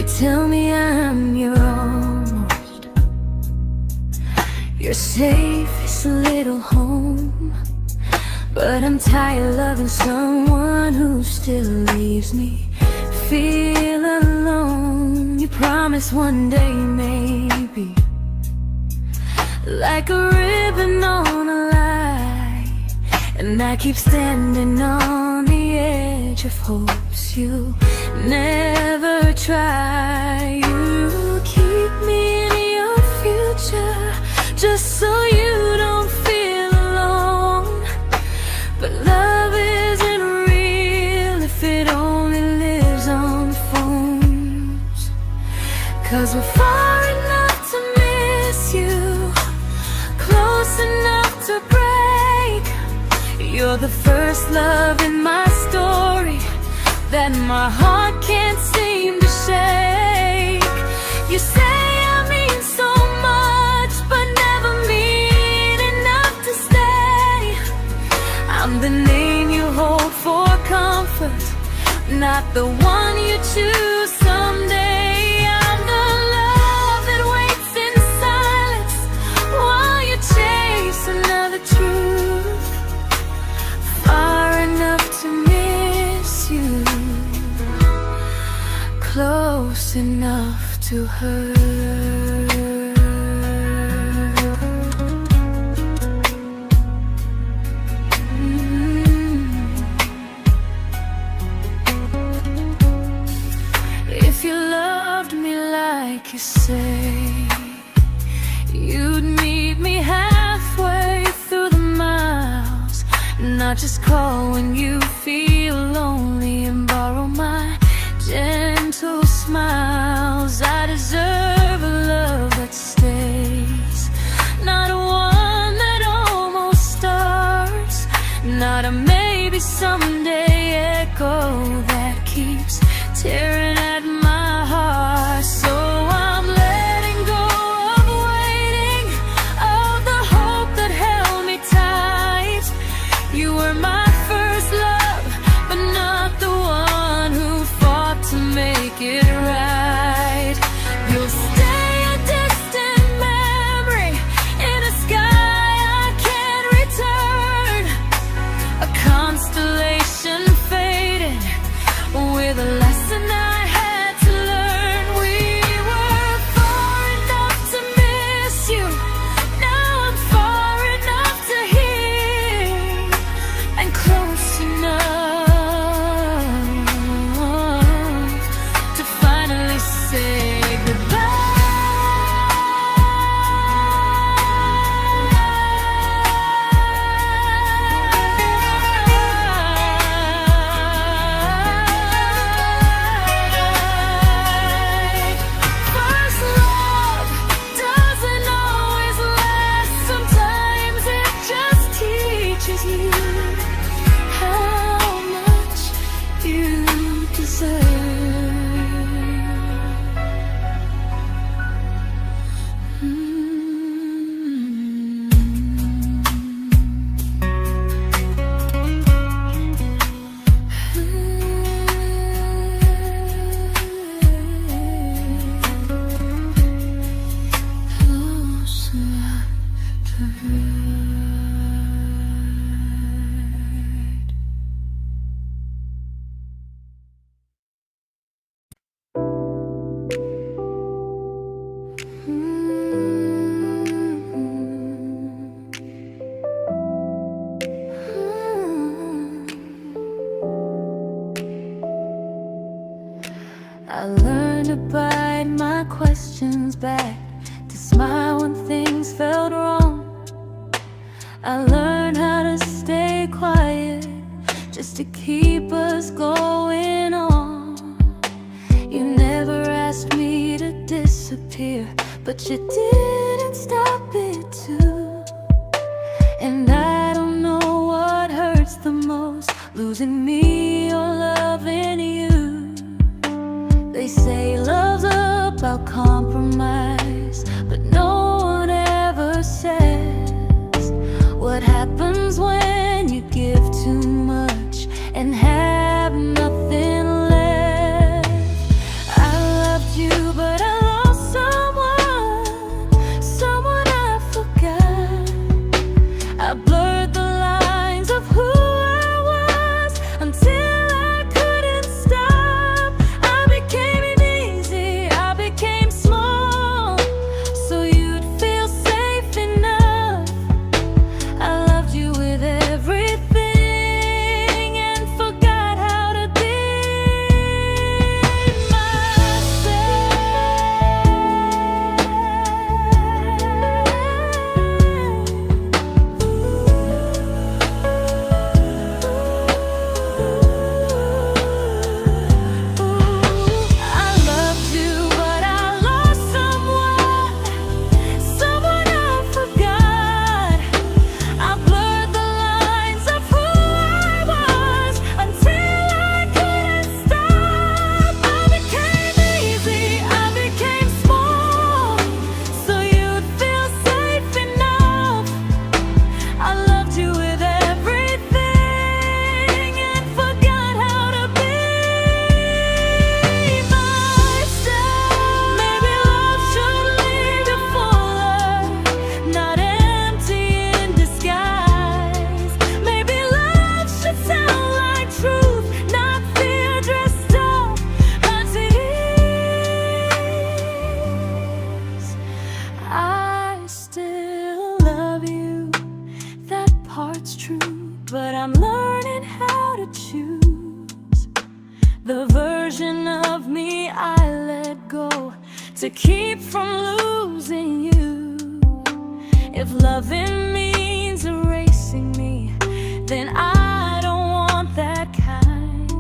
tell me I'm your almost, your safest little home. But I'm tired loving someone who still leaves me feel alone. You promise one day maybe, like a ribbon on a line, and I keep standing on the edge of hopes you never try. You keep me in your future just so you don't feel alone. But love isn't real if it only lives on phones. 'Cause we're far enough to miss you, close enough to break. You're the first love in my story that my heart can't seem to shake. You say I mean so much, but never mean enough to stay. I'm the name you hold for comfort, not the one you choose someday. I'm the love that waits in silence while you chase another truth. Far enough to miss you, close enough to hurt. If you loved me like you say, you'd meet me halfway through the miles, not just call when you feel lonely and borrow my gentle smiles. I deserve a love that stays, not a one that almost starts, not a maybe someday echo that keeps tearing at my heart. So I'm letting go of waiting, of the hope that held me tight. You were my first love, but not the one who fought to make it right. You'll stay a distant memory in a sky I can't return, a constellation faded with a lesson I had to learn. We were far enough to miss you, now I'm far enough to hear, and close enough to finally say goodbye. First love doesn't always last, sometimes it just teaches you how much you deserve. Close enough to hurt. I learned to bite my questions back, to smile when things felt wrong. I learned how to stay quiet just to keep us going on. You never asked me to disappear, but you didn't stop it too. And I don't know what hurts the most, losing me or loving you. They say love's about compromise, but no one ever says what happens when you give too much and have nothing left. I loved you to keep from losing you. If loving means erasing me, then I don't want that kind.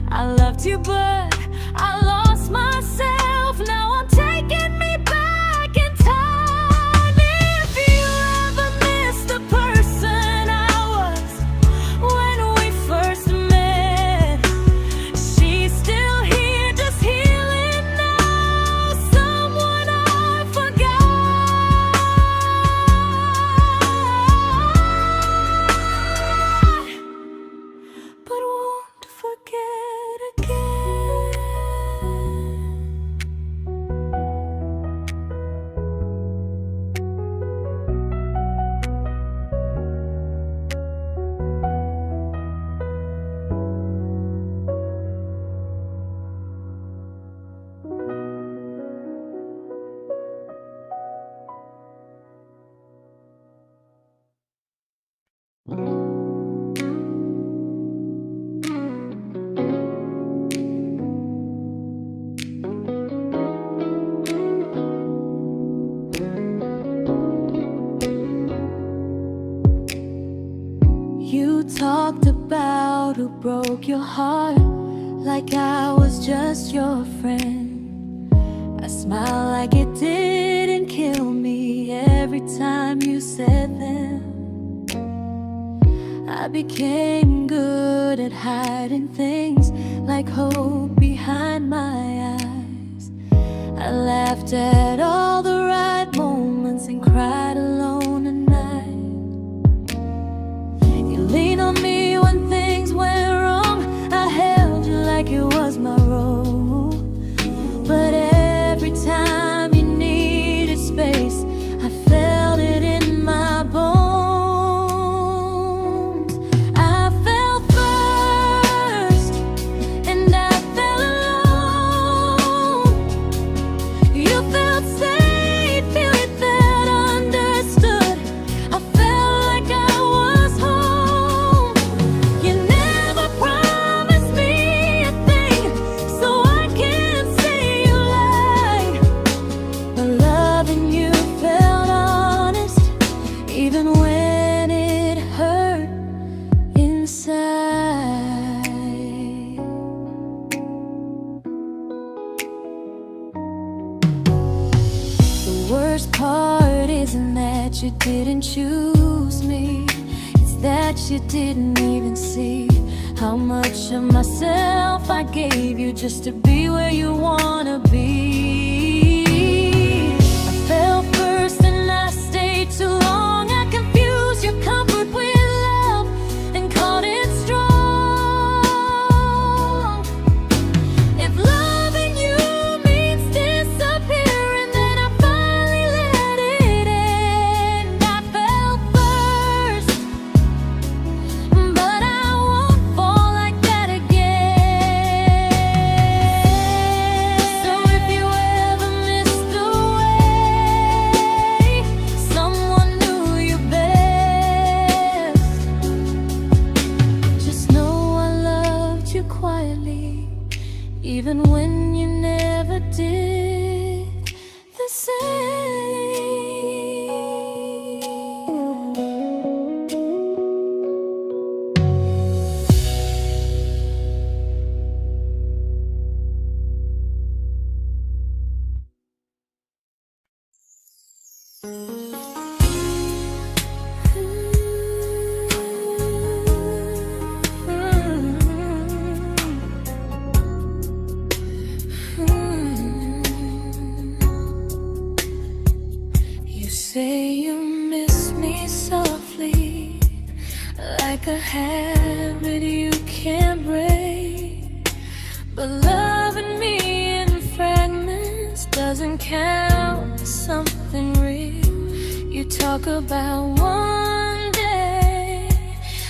I loved you, but I lost myself. Now I'm taking me back in time. If you ever miss the person I was when we first met, she's still here, just healing now. Someone I forgot, but won't forget again. You talked about who broke your heart, like I was just your friend. I smiled like it didn't kill me every time you said them. I became good at hiding things like hope behind my eyes. I laughed at all the right moments and cried alone at night. You leaned on me when things went wrong. I held you like it was my role. But every time you needed space, I felt it in my bones. I fell first, and I fell alone. You felt safe, feeling that understood. I felt like I was home. You never promised me a thing, so I can't say you lied. But loving you felt honest, even when it hurt inside. The worst part isn't that you didn't choose me, it's that you didn't even see how much of myself I gave you just to be where you wanna be. I fell first and I stayed too long. I confused your comfort with love and called it strong. If loving you means disappearing, then I finally let it end. I fell first, but I won't fall like that again. So if you ever missed the way someone knew you best, just know I loved you quietly, even when you never did the same. You say you miss me softly, like a habit you can't break. But loving me in fragments doesn't count as something real. You talk about one day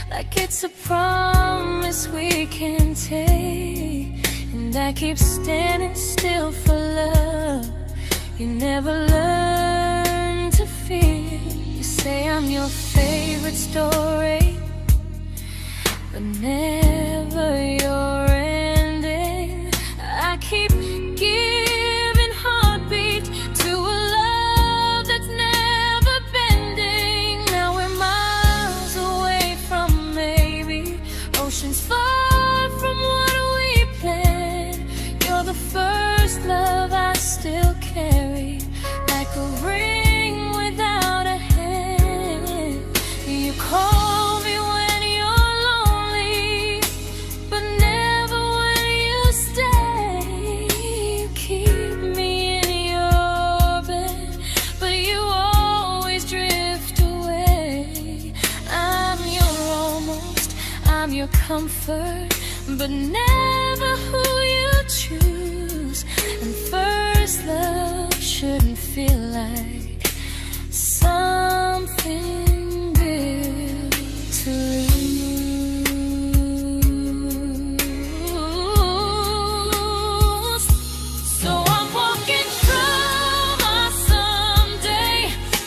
like it's a promise we can take, and I keep standing still for love. You never learn to feel. You say I'm your favorite story, but never your ending. I keep giving heart a ring without a hand. You call me when you're lonely, but never when you stay. You keep me in your bed, but you always drift away. I'm your almost, I'm your comfort, but never who you choose. And first love shouldn't feel like something built to lose. So I'm walking through my someday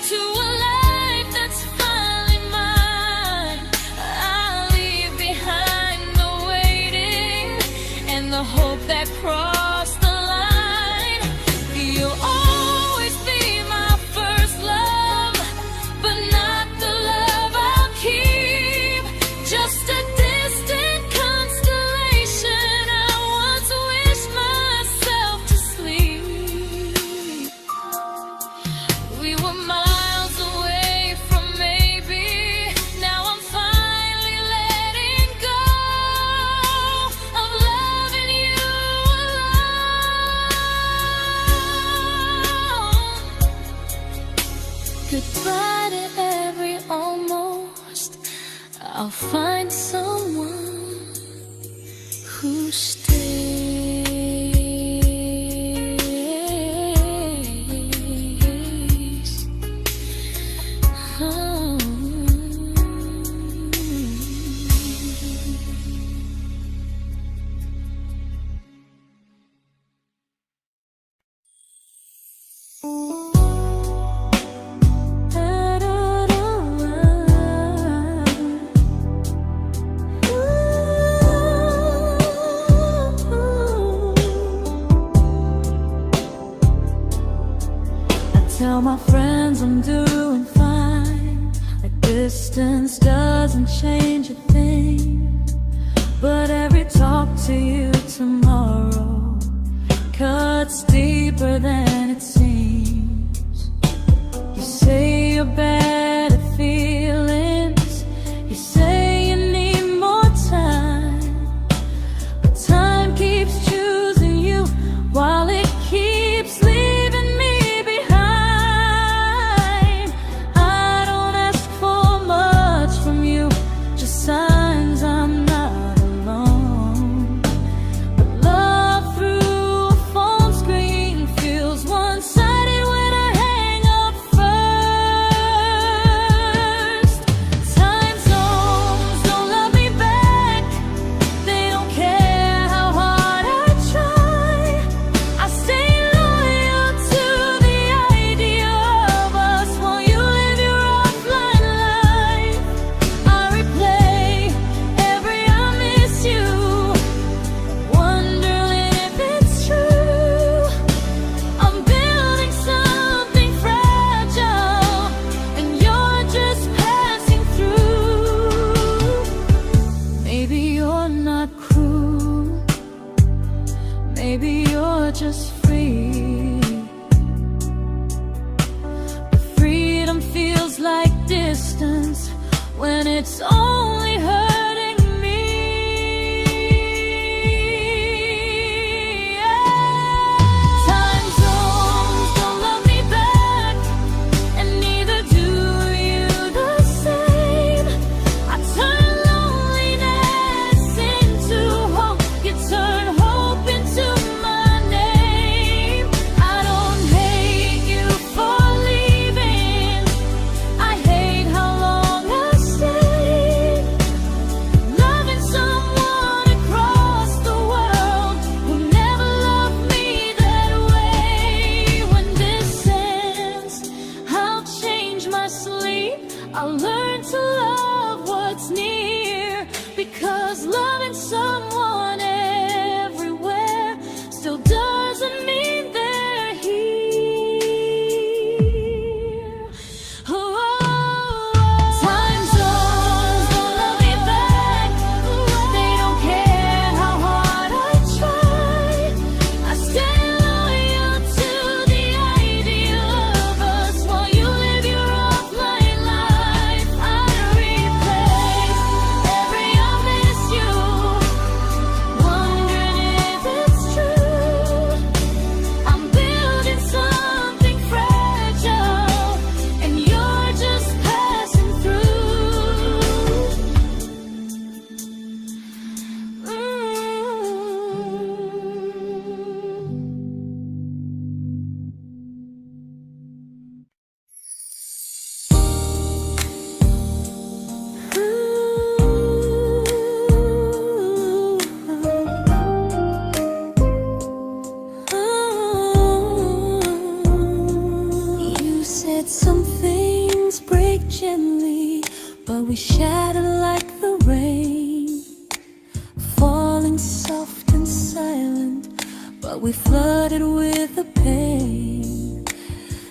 to a life that's finally mine. I'll leave behind the waiting and the hope that crossed the line. You'll always be my first love, but not the love I'll keep. Just a distant constellation I once wished myself to sleep. We were miles away from maybe. Now I'm finally letting go of loving you alone. Goodbye to every almost. I'll find someone who stays. Oh. Tell my friends I'm doing fine, like distance doesn't change a thing. But every talk to you tomorrow cuts deeper than it seems. You say you're bad at feelings, you say you need more time, but time keeps choosing you while it keeps leaving me behind. I don't ask for much from you, just signs I'm not alone. But love through a phone screen feels one-sided when I hang up first. Time zones don't love me back, they don't care how hard I try. I stay loyal to the idea of us while you live your offline life. I replay every I miss you, wondering if it's true. I'm building something fragile, and you're just passing through. Maybe you're not cruel, maybe you're just free. But freedom feels like distance when it's only hurting me. Time zones don't love me back, and neither do you the same. I turn loneliness into hope, you turn hope into my name. I don't hate you for leaving, I hate how long I stayed. we shattered like the rain, falling soft and silent, but we flooded with the pain.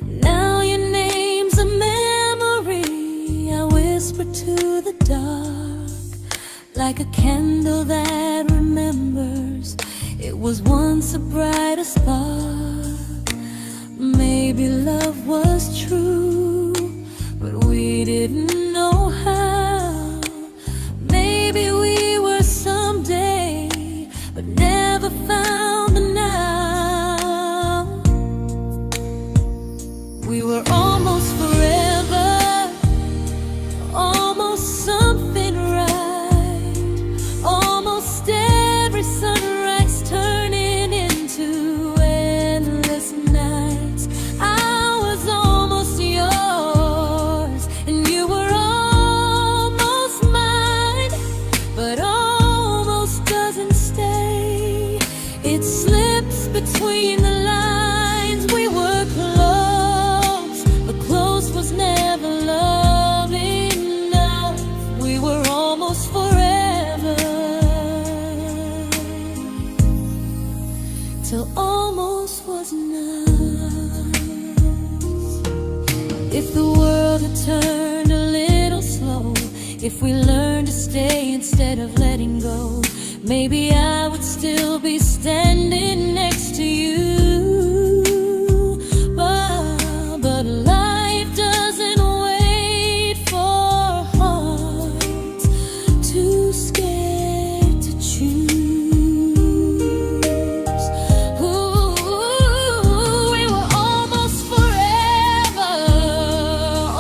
Now your name's a memory I whisper to the dark, like a candle that remembers it was once a brighter spark. Maybe love was true, but we didn't know how. Maybe we were someday, but never found the now. We were almost forever, almost something right, almost every sunrise turning into endless nights. I was almost yours, and you were almost mine, but almost doesn't stay. It slips between the lines. We were close, but close was never love enough. We were almost forever, till almost was enough. If the world had turned a little slow, if we learned to stay instead of letting go, maybe I would still be standing next to you. But life doesn't wait for hearts too scared to choose. Ooh, we were almost forever,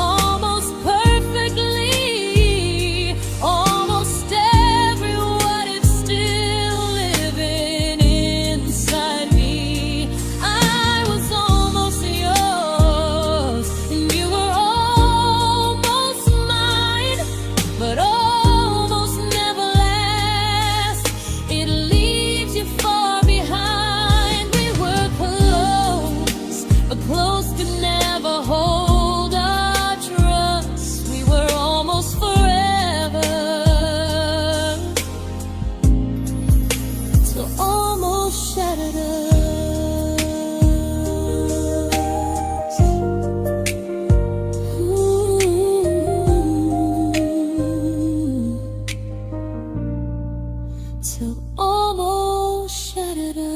almost perfectly, almost every what if still living inside me. I was almost yours, and you were almost mine, but almost never lasts. It leaves you far behind. We were close, but close could never hold our trust. We were almost forever, till almost shattered us. Ooh, till almost shattered us.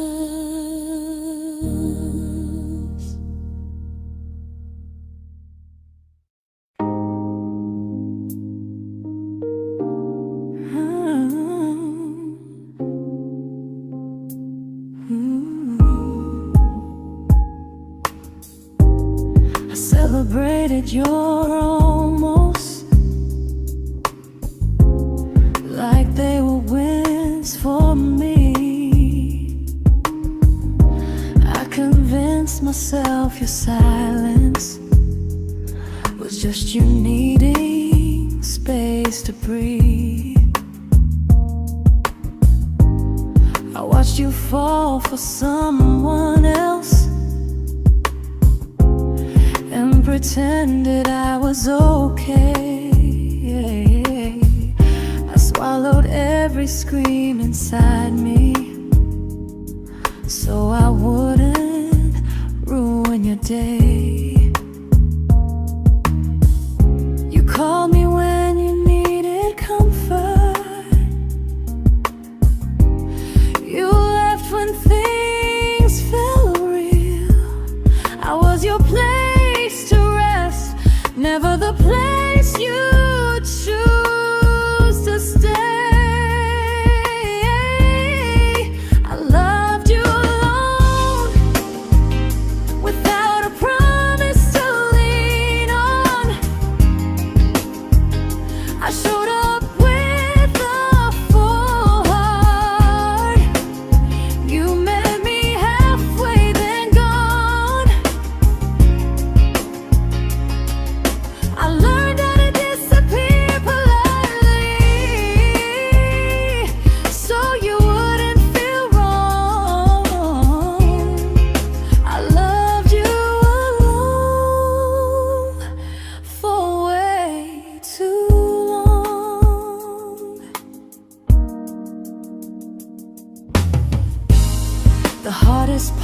I celebrated your almost like they were wins for me. I convinced myself your silence was just you needing space to breathe. I watched you fall for someone else and pretended I was okay. I swallowed every scream inside me so I wouldn't ruin your day. You called me when you needed comfort. You left when things felt real. I was your place to rest, never the place you choose to stay. I loved you alone, without a promise.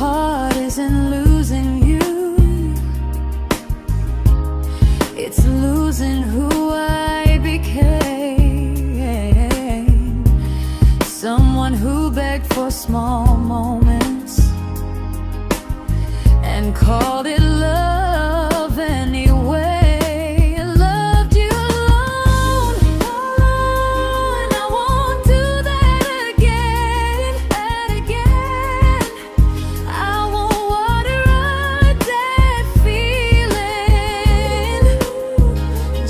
heart isn't losing you, it's losing who I became. Someone who begged for small moments and called it love anyway. Loved you alone, alone. I won't do that again, and again. I won't water a dead feeling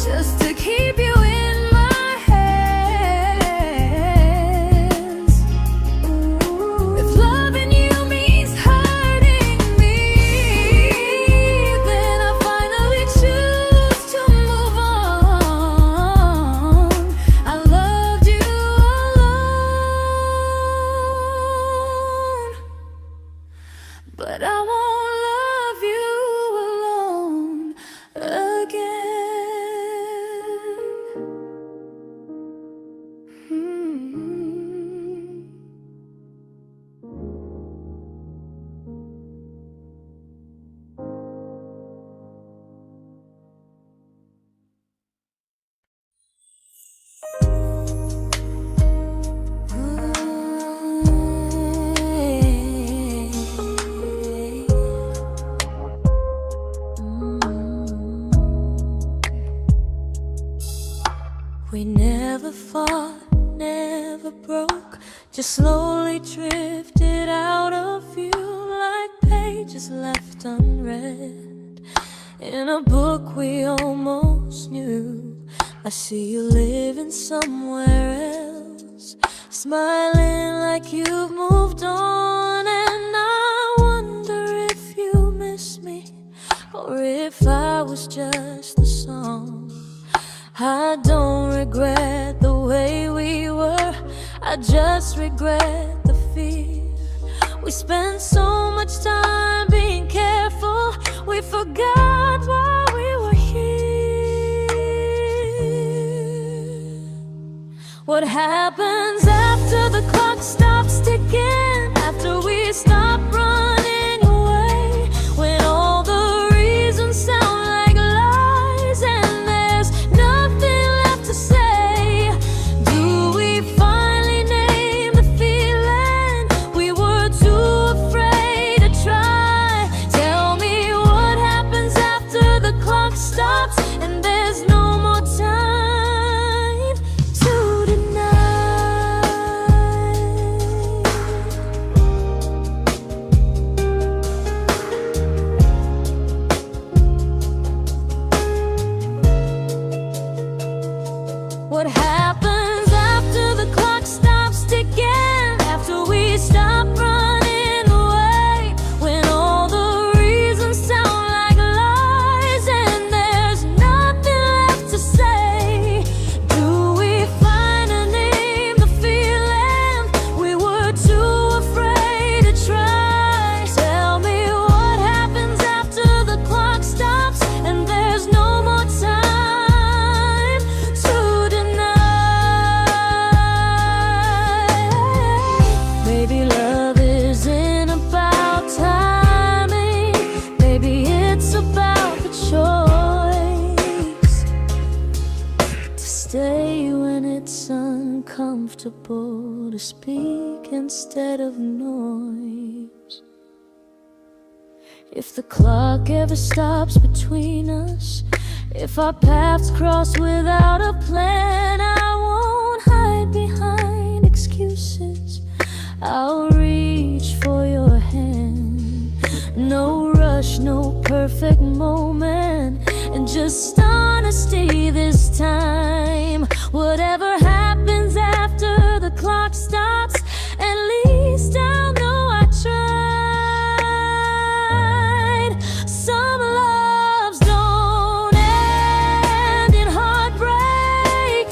just to keep you in my hands. If loving you means hurting me, then I finally choose to move on. I loved you alone, but I won't love you alone again. We never fought, never broke, just slowly drifted out of view like pages left unread in a book we almost knew. I see you living somewhere else, smiling like you've moved on, and I wonder if you miss me or if I was just the song. I don't regret the way we were, I just regret the fear. We spent so much time being careful, we forgot why we were here. What happens after the clock stops ticking, after we stop running away, when all the reasons sound like lies and there's nothing left to say? Do we finally name the feeling we were too afraid to try? Tell me what happens after the clock stops and there's no more time to deny. What happens after the clock stops ticking, after we stop running away, when all the reasons sound like lies and there's nothing left to say? Do we finally name the feeling we were too afraid to try? Tell me what happens after the clock stops and there's no more time to deny. Maybe love isn't about timing, maybe it's about the choice to stay when it's uncomfortable, to speak instead of noise. If the clock ever stops between us, if our paths cross without a plan, I won't hide behind excuses, I'll reach for your hand. No rush, no perfect moment, and just honesty this time. Whatever happens after the clock stops, at least I'll know I tried. Some loves don't end in heartbreak,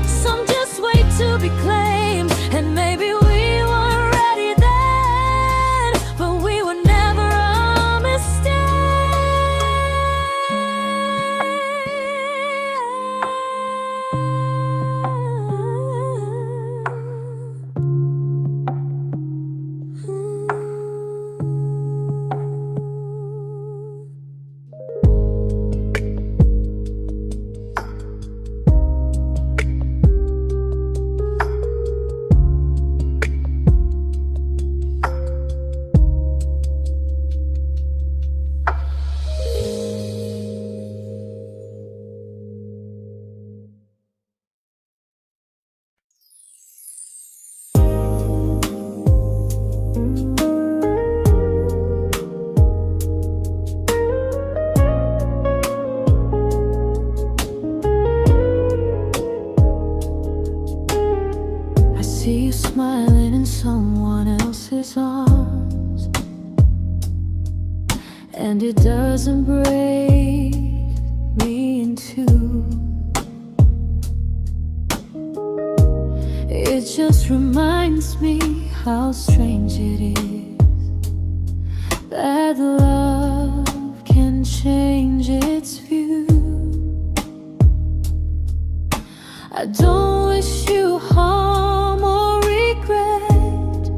some just wait to be claimed, and maybe we weren't ready then, but we were never a mistake. and it doesn't break me in two. It just reminds me how strange it is that love can change its view. I don't wish you harm or regret.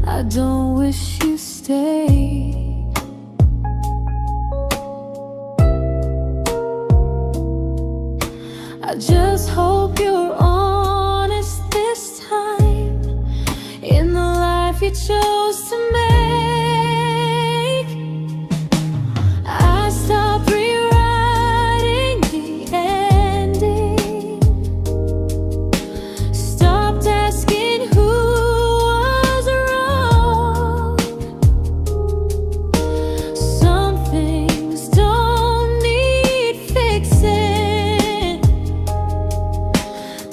I don't wish you stay. I just hope you're honest this time in the life you chose to make. I stopped rewriting the ending, stopped asking who was wrong. Some things don't need fixing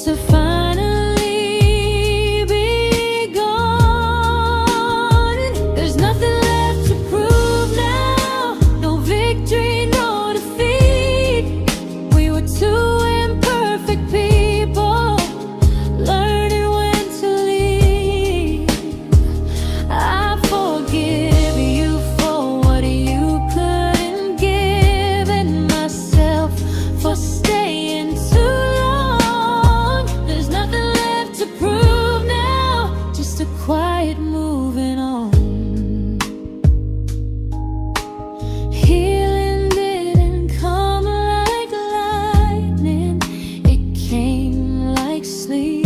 to finally be gone. There's nothing left to prove now, no victory, no defeat. We were two imperfect people, learning when to leave. I forgive you for what you couldn't give, and myself for staying too long. There's nothing left to prove now, just a quiet moving on. Healing didn't come like lightning, it came like sleep.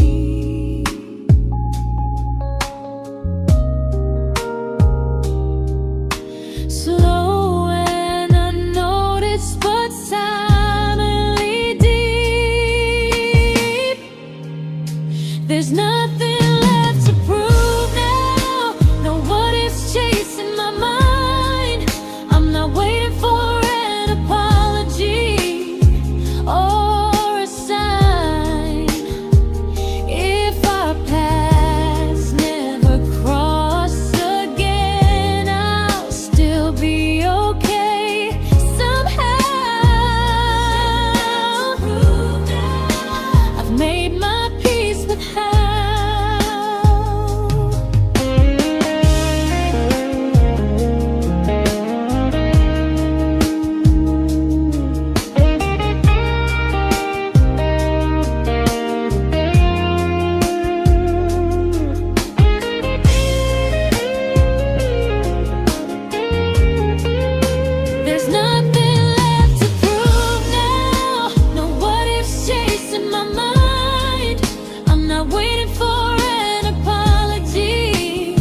Slow and unnoticed, but silently deep. There's nothing left to prove now, no what ifs chasing my mind. I'm not waiting for an apology or a sign. If our paths never cross again, I'll still be okay somehow. I've made my peace with how. There's nothing left to prove now, no what ifs chasing my mind. I'm not waiting for an apology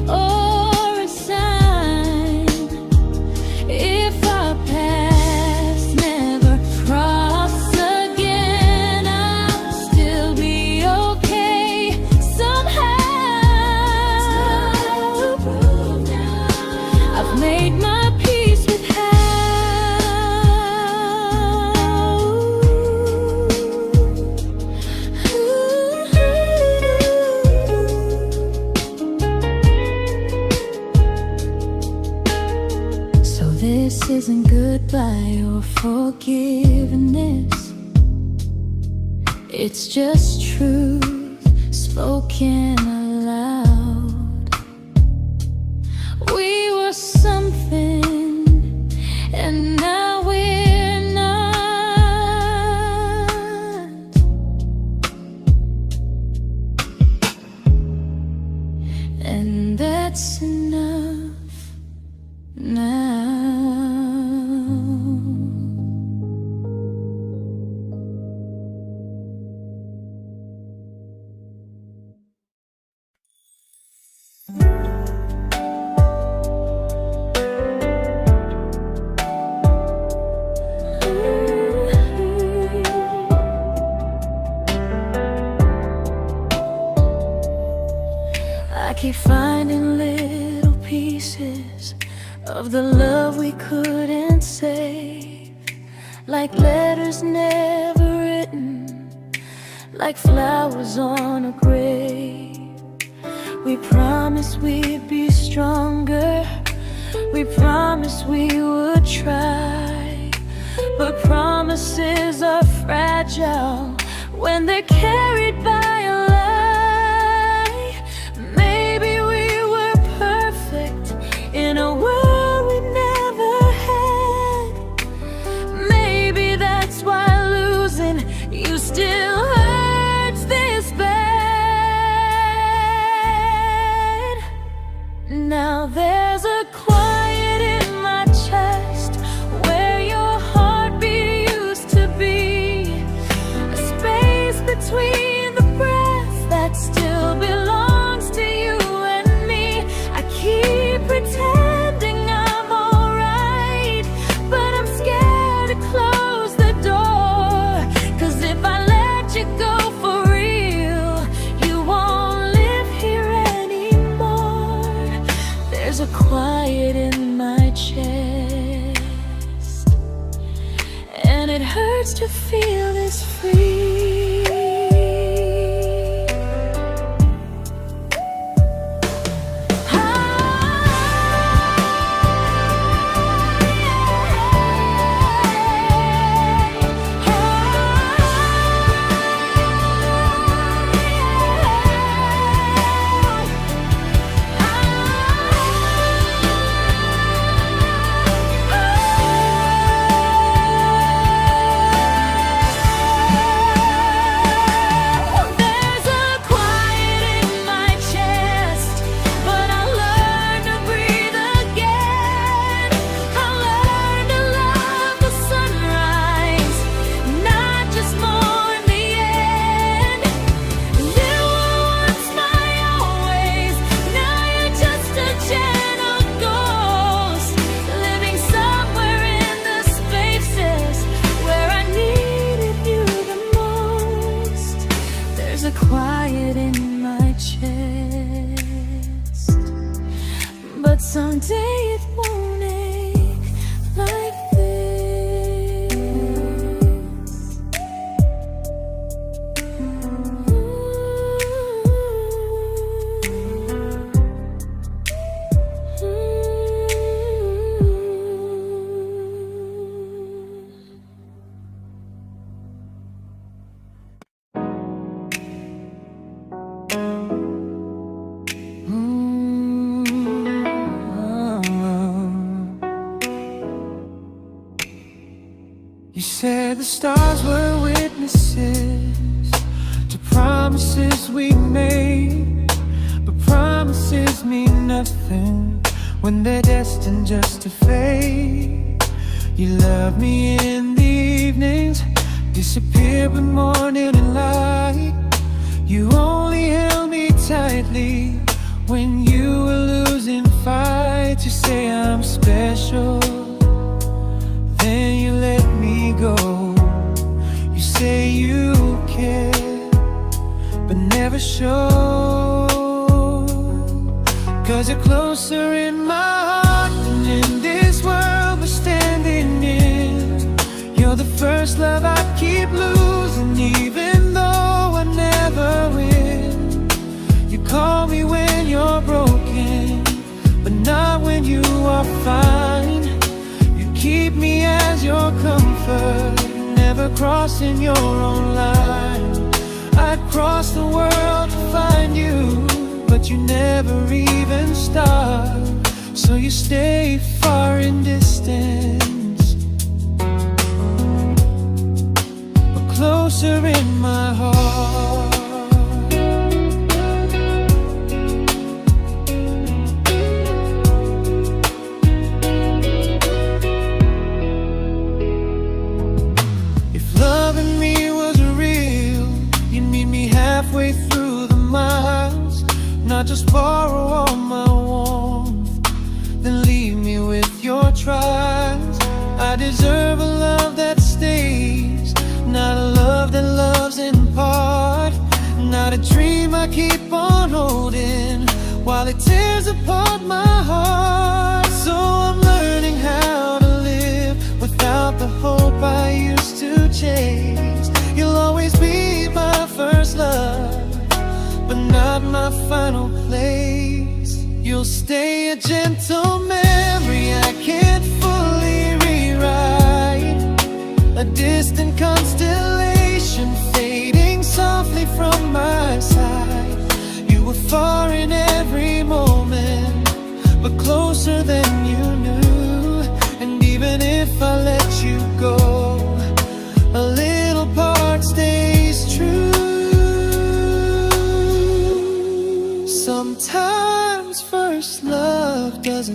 or a sign. If our paths never cross again, I'll still be okay somehow. I've made my peace with how. So this isn't goodbye or forgiveness, it's just truth spoken aloud. We were something, and now we're not. And that's enough now. I keep finding little pieces of the love we couldn't save, like letters never written, like flowers on a grave. We promised we'd be stronger, We promised we would try, but promises are fragile when they're carried by a lie. Maybe we were perfect in a world we never had. Maybe that's why losing you still hurts this bad. Now there's a quiet in my chest where your heartbeat used to be, a space between the breaths that still belongs to you and me. I keep pretending I'm alright, but I'm scared to close the door, 'cause if I let you go for real, you won't live here anymore. There's a quiet in my chest, and it hurts to feel this free. There's a quiet in my chest, but someday it won't ache like this. You said the stars were witnesses to promises we made, but promises mean nothing when they're destined just to fade. You love me in the evenings, disappear when morning and light. You only held me tightly when you were losing fights. You say I'm special, then you let me go. You say you care, but never show, 'cause you're closer in my heart than in this world we're standing in. You're the first love I keep losing, even though I never win. You call me when you're broken, but not when you are fine. Keep me as your comfort, never crossing your own line. I'd cross the world to find you, but you never even start. So you stay far in distance, but closer in my heart. Halfway through the miles, not just borrow all my warmth, then leave me with your trials. I deserve a love that stays, not a love that loves in part, not a dream I keep on holding while it tears apart my heart. So I'm learning how to live without the hope I used to chase. You'll always be my first love, but not my final place. You'll stay a gentle memory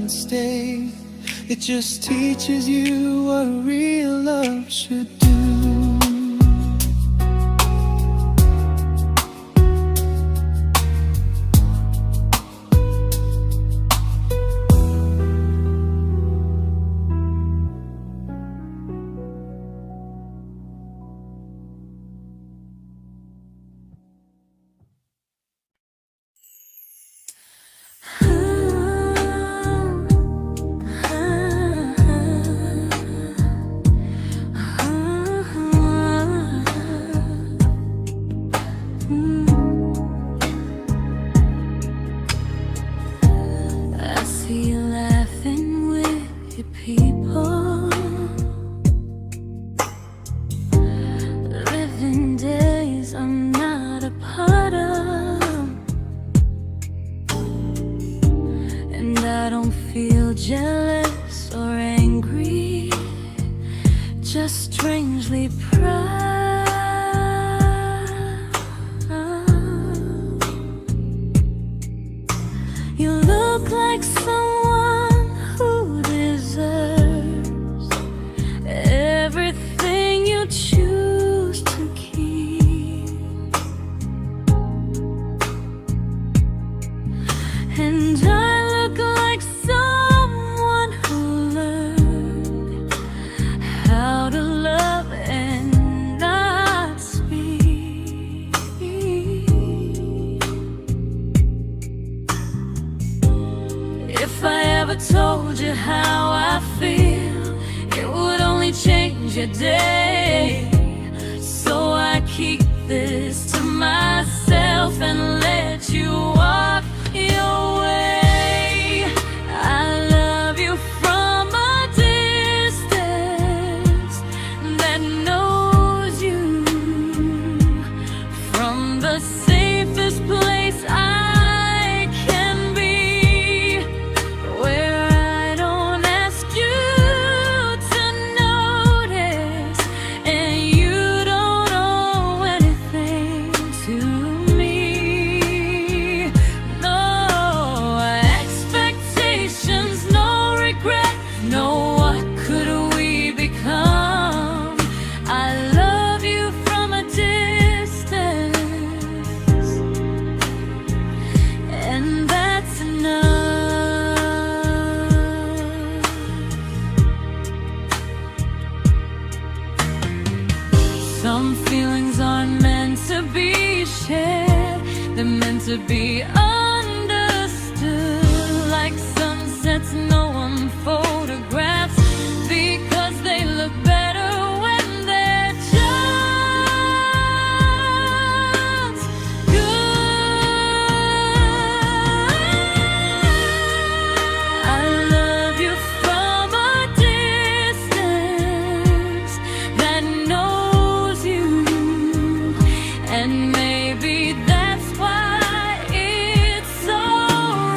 doesn't stay. It just teaches you what real love should do. Jealous or angry, just strangely proud. You look like someone who deserves everything you choose to keep. And I look like someone who learned how to love and not speak. If I ever told you how I feel, it would only change your day. So I keep this to myself and let you walk your way. I love you from a distance that knows you, from the safest place I can be, where I don't ask you to notice and you don't owe anything to me. No expectations, no regret, no what could we become. I love you from a distance, and that's enough. Some feelings aren't meant to be shared, they're meant to be understood, like sunsets no one photographs, because they look better when they're just good. I love you from a distance that knows you, and maybe that's why it's so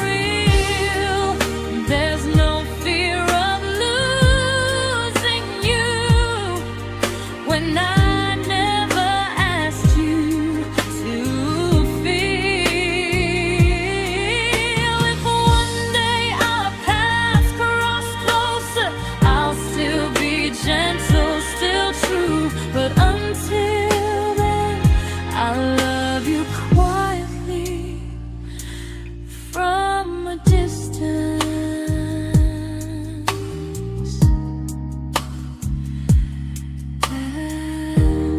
real. There's no fear of losing you when I never asked you to feel. If one day our paths cross closer, I'll still be gentle, still true. But until then, I love you quietly from a distance that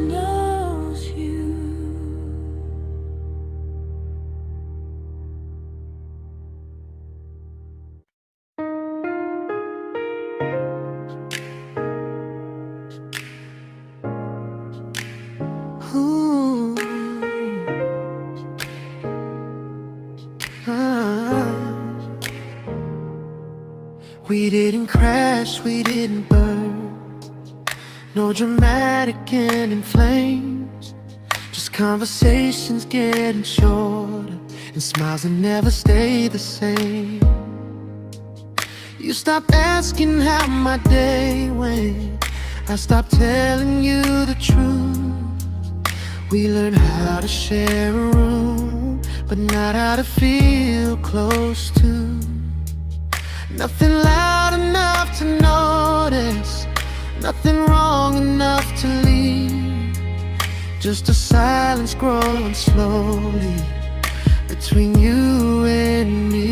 knows you. Ooh. Ah. We didn't crash, we didn't burn, no dramatic end in flames, just conversations getting shorter and smiles that never stay the same. You stopped asking how my day went, I stopped telling you the truth. We learned how to share a room, but not how to feel close to. Nothing loud enough to notice, nothing wrong enough to leave. Just a silence growing slowly between you and me.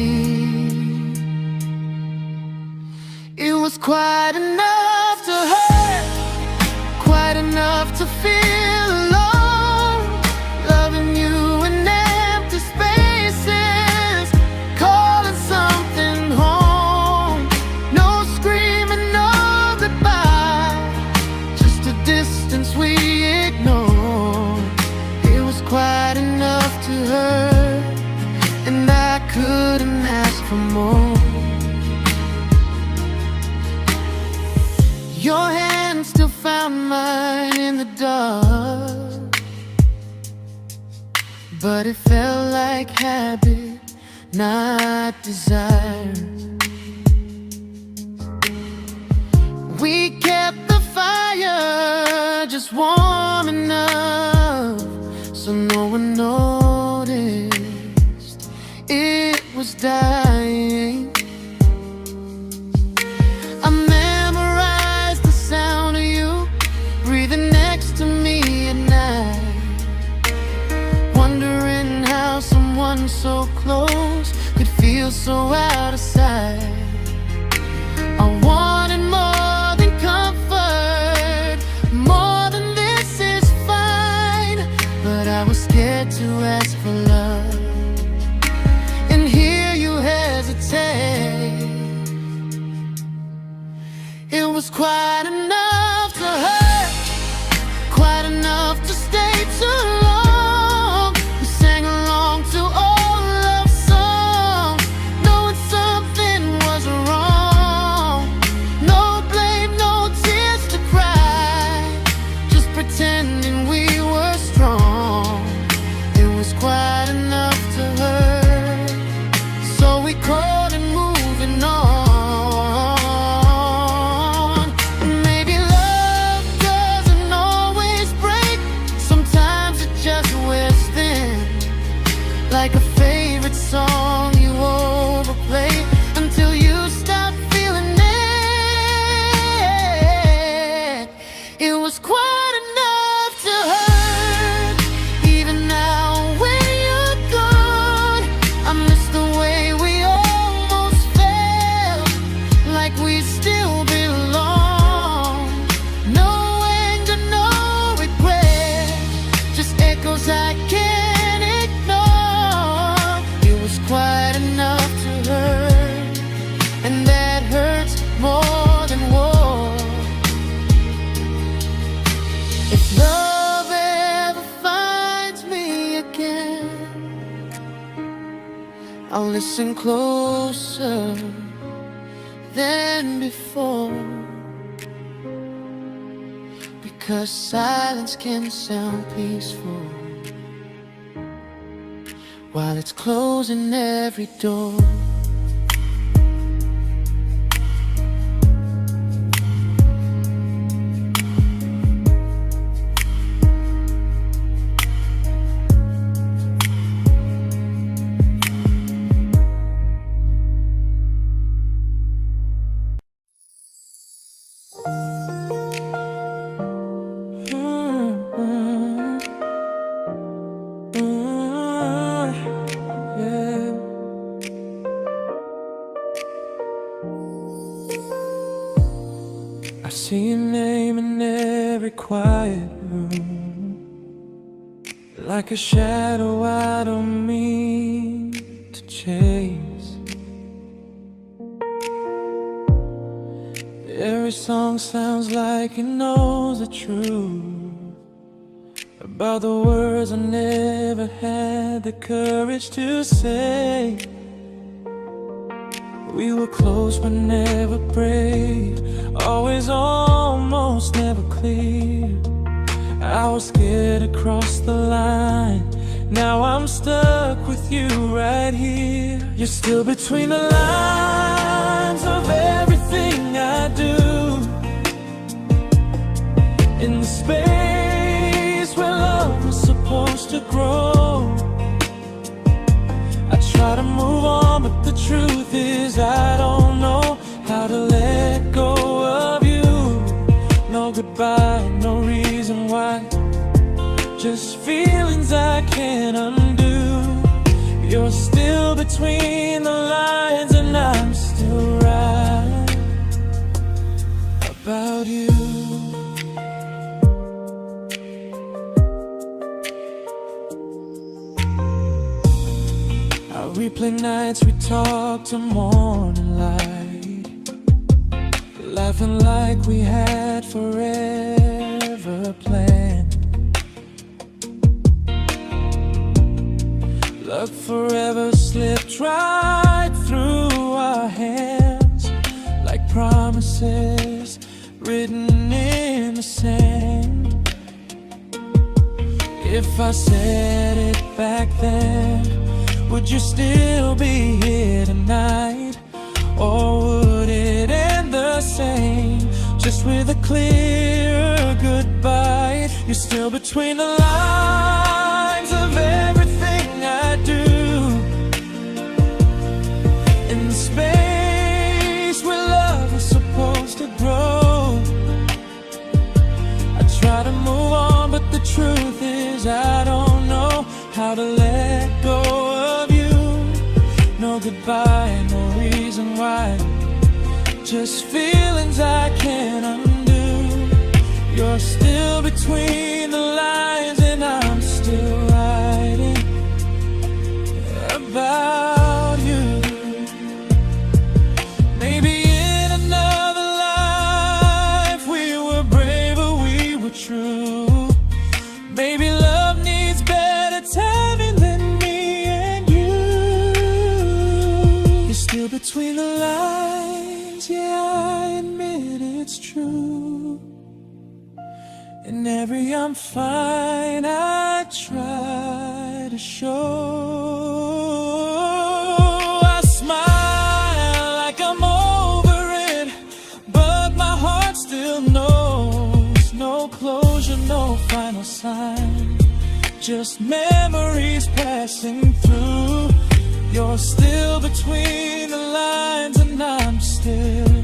It was quite enough to hurt, quite enough to feel alone. Loving you in empty spaces, calling something home. No screaming, no goodbye, just a distance we ignored. It was quite enough to hurt, and I couldn't ask for more. Your hand still found mine in the dark, but it felt like habit, not desire. We kept the fire just warm enough so no one noticed it was dying. I memorized the sound of you breathing next to me at night, wondering how someone so close could feel so out of sight. I wanted more than comfort, more than this is fine, but I was scared to ask for love and hear you hesitate. It was quite enough to hurt, quite enough to stay too long. We sang along to old love songs, knowing something was wrong. No blame, no tears to cry, just pretending we were strong. It was quite enough to hurt, so we called it moving on. Maybe love doesn't always break, sometimes it just wears thin, like a favorite song you overplay until you stop feeling it. It was quite enough to hurt, even now when you're gone. I miss the way we almost felt, like we still belong. No anger, no regret, just echoes I can't ignore. It was quite enough to hurt, and that hurts more than war. If love ever finds me again, I'll listen closer than before, because silence can sound peaceful while it's closing every door. Yeah. I see your name in every quiet room, like a shadow I don't mean to chase. Every song sounds like it knows the truth about the words I never had the courage to say. We were close but never brave, always almost never clear. I was scared to cross the line, now I'm stuck with you right here. You're still between the lines of everything I do, in the space where love was supposed to grow. I try to move on, but the truth is I don't know about you. I replay nights we talk to morning light, laughing like we had forever planned. Luck forever slipped right through our hands, like promises written in the sand. If I said it back then, would you still be here tonight? Or would it end the same, just with a clear goodbye? You're still between the lines of everything I do, in the space where love was supposed to grow. I try to move on, but the truth is I don't know how to let go of you. No goodbye, no reason why, just feelings I can't undo. You're still between the lines and I'm still writing about you. Maybe in another life we were braver, we were true. Maybe love needs better timing than me and you. You're still between the lines, yeah, I admit it's true. In every I'm fine I try to show. I smile like I'm over it, but my heart still knows. No closure, no final sign, just memories passing through. You're still between the lines and I'm still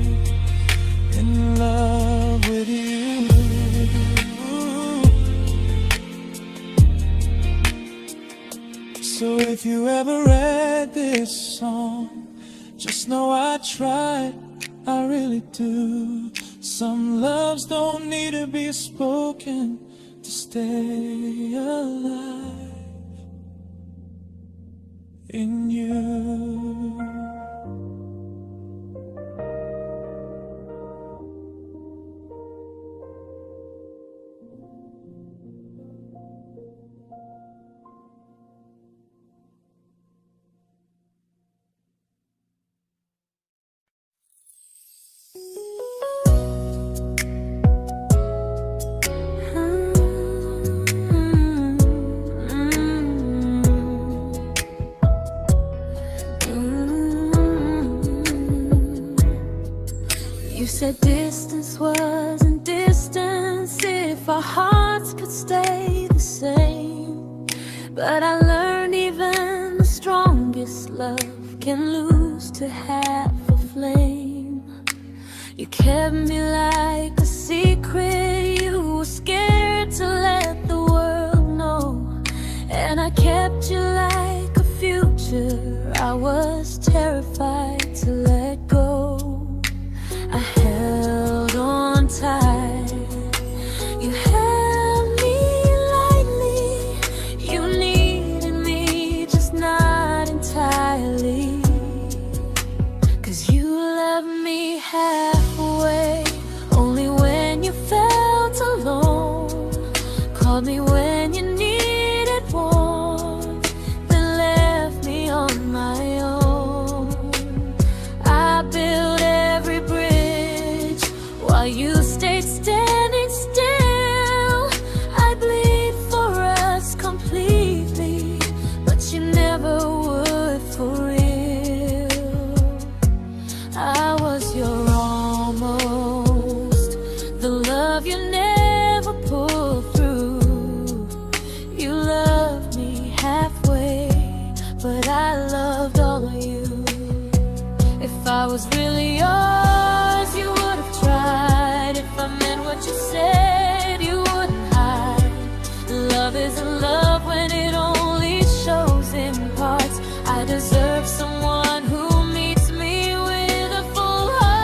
in love with you. So if you ever read this song, just know I tried, I really do. Some loves don't need to be spoken to stay alive in you. You said distance wasn't distance if our hearts could stay the same. But I learned even the strongest love can lose to half a flame. You kept me like a secret you were scared to let the world know. And I kept you like a future I was terrified to let go. I held on tight, you held me lightly. You needed me, just not entirely. 'Cause you loved me halfway, only when you felt alone. Called me when you needed warmth, then left me on my own. I built every bridge while you stayed standing still. I bleed for us completely, but you never would for real. I was your almost, the love you never pulled through. You loved me halfway, but I loved all of you. If I was really yours, you would have tried. If I meant what you said, you wouldn't hide. Love isn't love when it only shows in parts. I deserve someone who meets me with a full heart.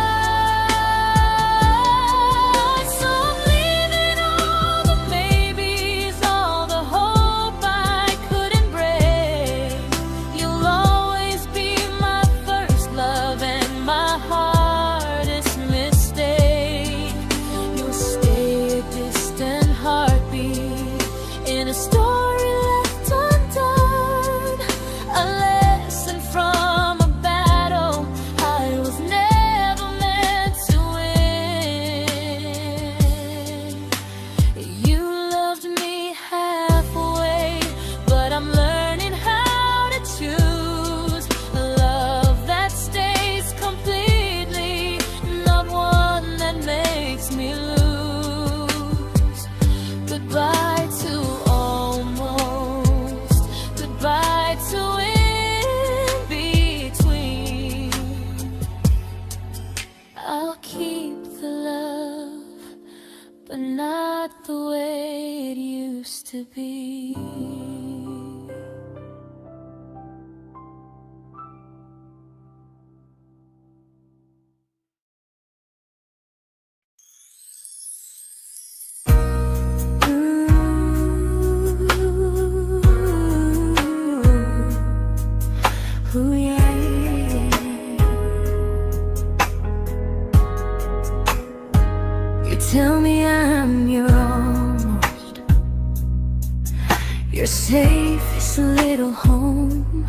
but not the way it used to be. Ooh, yeah, yeah. You tell me I'm your almost, your safest little home,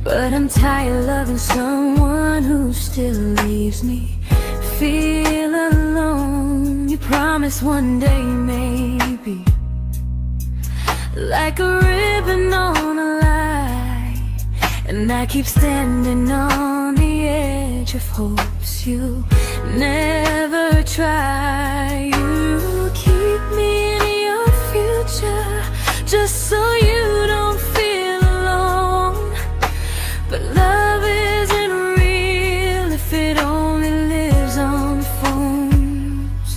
but I'm tired loving someone who still leaves me feel alone. You promise one day maybe, like a ribbon on a line, and I keep standing on the edge of hopes you never try. You keep me in your future just so you don't feel alone. But love isn't real if it only lives on phones.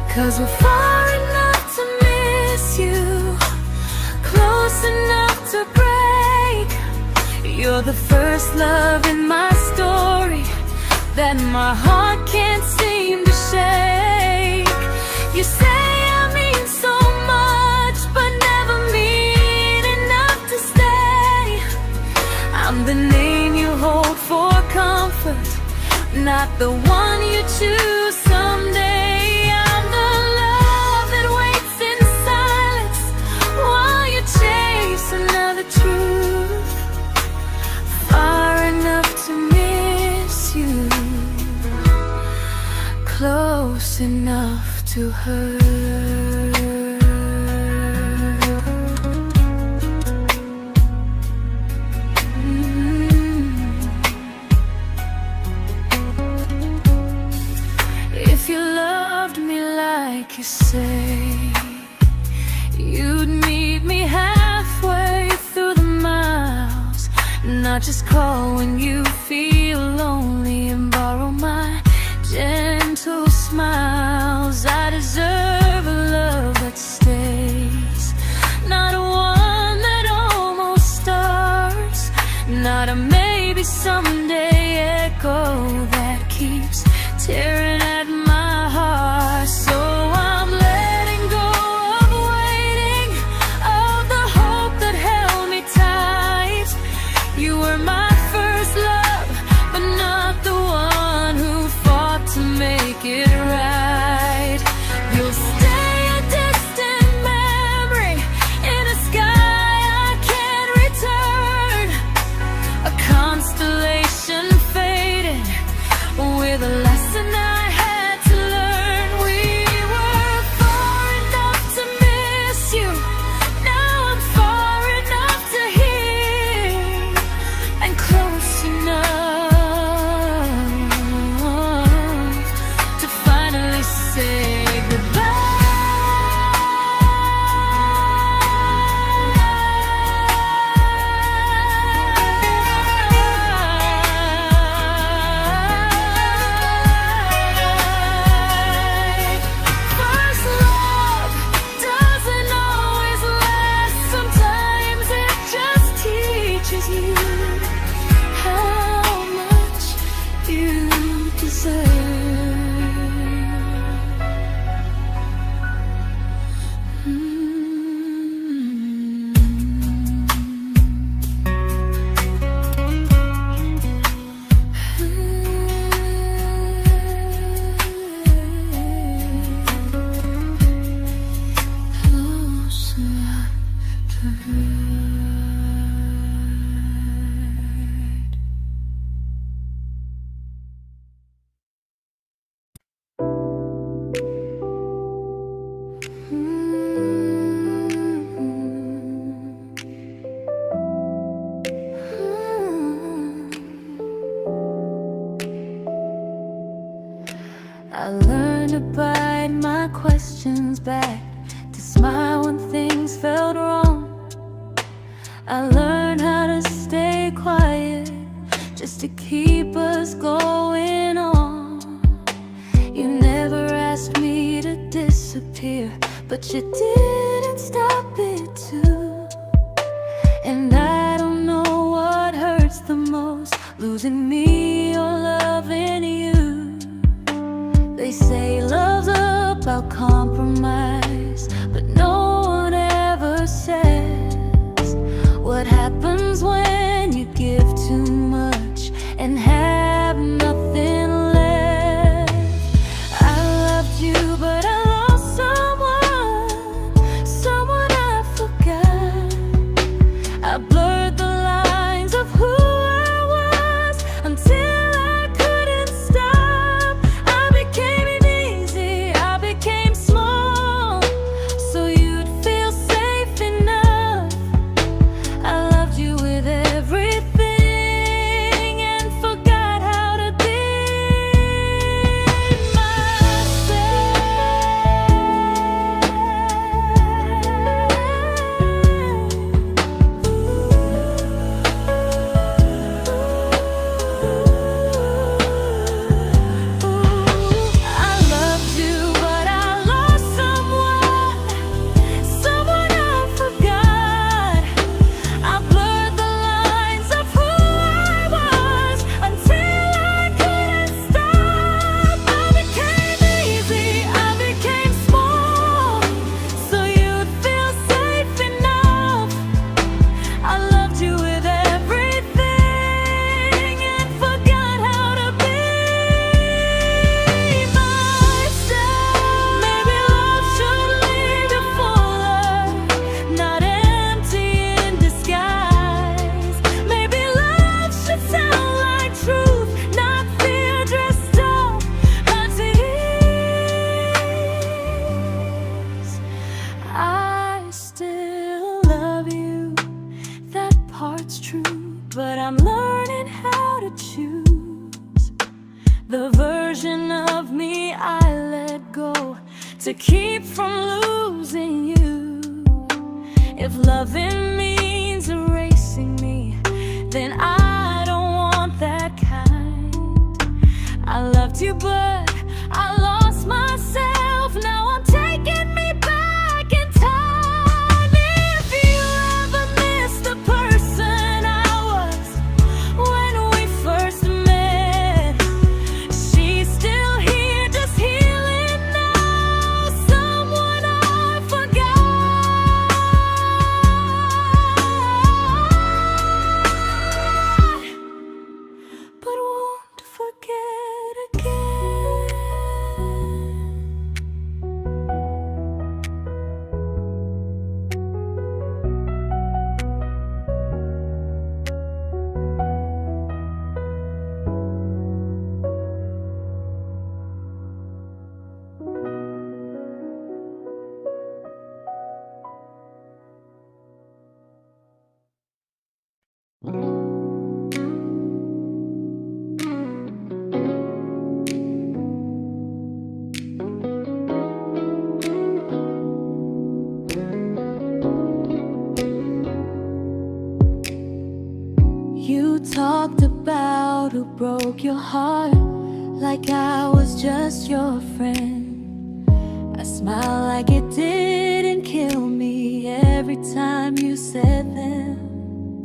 'Cause we're far enough to miss you, close enough to break. You're the first love in my story that my heart can't seem to shake. You say I mean so much, but never mean enough to stay. I'm the name you hold for comfort, not the one you choose someday. I'm the love that waits in silence while you chase another truth. Far enough to miss you, close enough to hurt. If you loved me like you say, you'd meet me halfway through the miles, not just call when you feel lonely and borrow my gentle smiles. I deserve a love that stays, not one that almost starts, not a maybe someday echo that keeps tearing at my heart. So I'm letting go of waiting, of the hope that held me tight. You were my first love, but not the one who fought to make it right. You'll stay a distant memory in a sky I can't return, a constellation fading with a lesson I had to learn. We were far enough to miss you, now I'm far enough to hear, and close enough to finally say first love doesn't always last. Sometimes it just teaches you how much you deserve. Close enough to hurt. I learned to bite my questions back, to smile when things felt wrong. I learned how to stay quiet just to keep us going on. You never asked me to disappear, but you didn't stop it too. And I don't know what hurts the most, losing me or loving you. They say love's about compromise, but no one ever says what happens when you give too much and have nothing left. I loved you, but I lost someone I forgot. I blurred the lines of who I was until I couldn't stop. I became easy, I became small, so you'd feel safe enough. I loved you with everything and forgot how to be but I'm learning how to choose the version of me I let go to keep from losing you. If loving means erasing me, then I don't want that kind. I loved you, but I lost myself. Now I'm taking me back in time. If you ever miss the person I was when we first met, she's still here, just healing now. Someone I forgot, but won't forget again. You talked about who broke your heart, like I was just your friend. I smile like it didn't kill me every time you said them.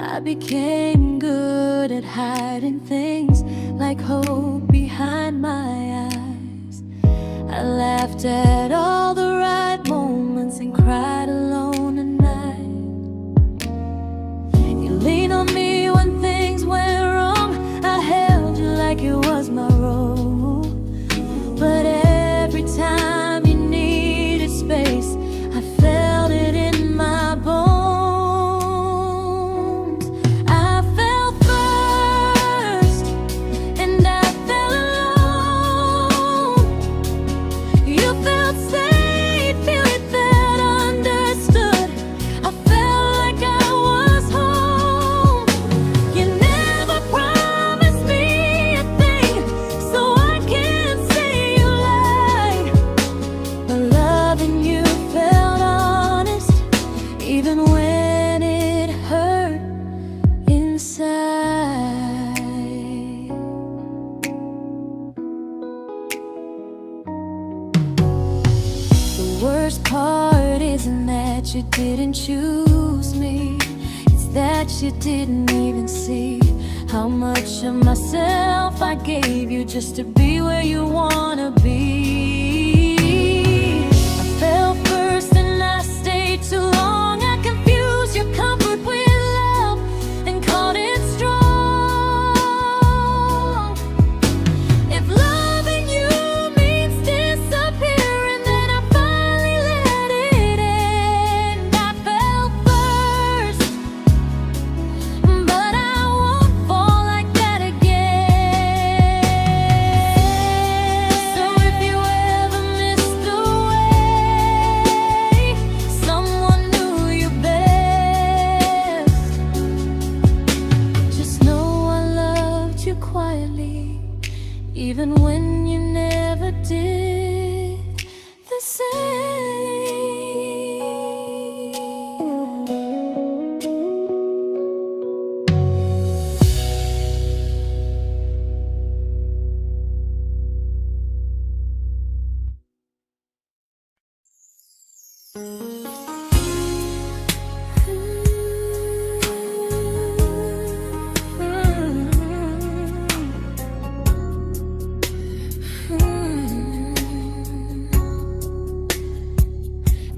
I became good at hiding things like hope behind my eyes. I laughed at all the right moments and cried alone at night. You leaned on me when things went wrong. I held you like it was my role. But every time you needed space, I felt it in my bones. I fell first, and I fell alone. You felt safe. worst part isn't that you didn't choose me, it's that you didn't even see how much of myself I gave you just to be where you wanna be. I fell first and I stayed too long. I confused your comfort with love and called it strong. If loving you means disappearing, then I finally let it end. I fell first, but I won't fall like that again. So if you ever missed the way someone knew you best, just know I loved you quietly, even when you never did the same.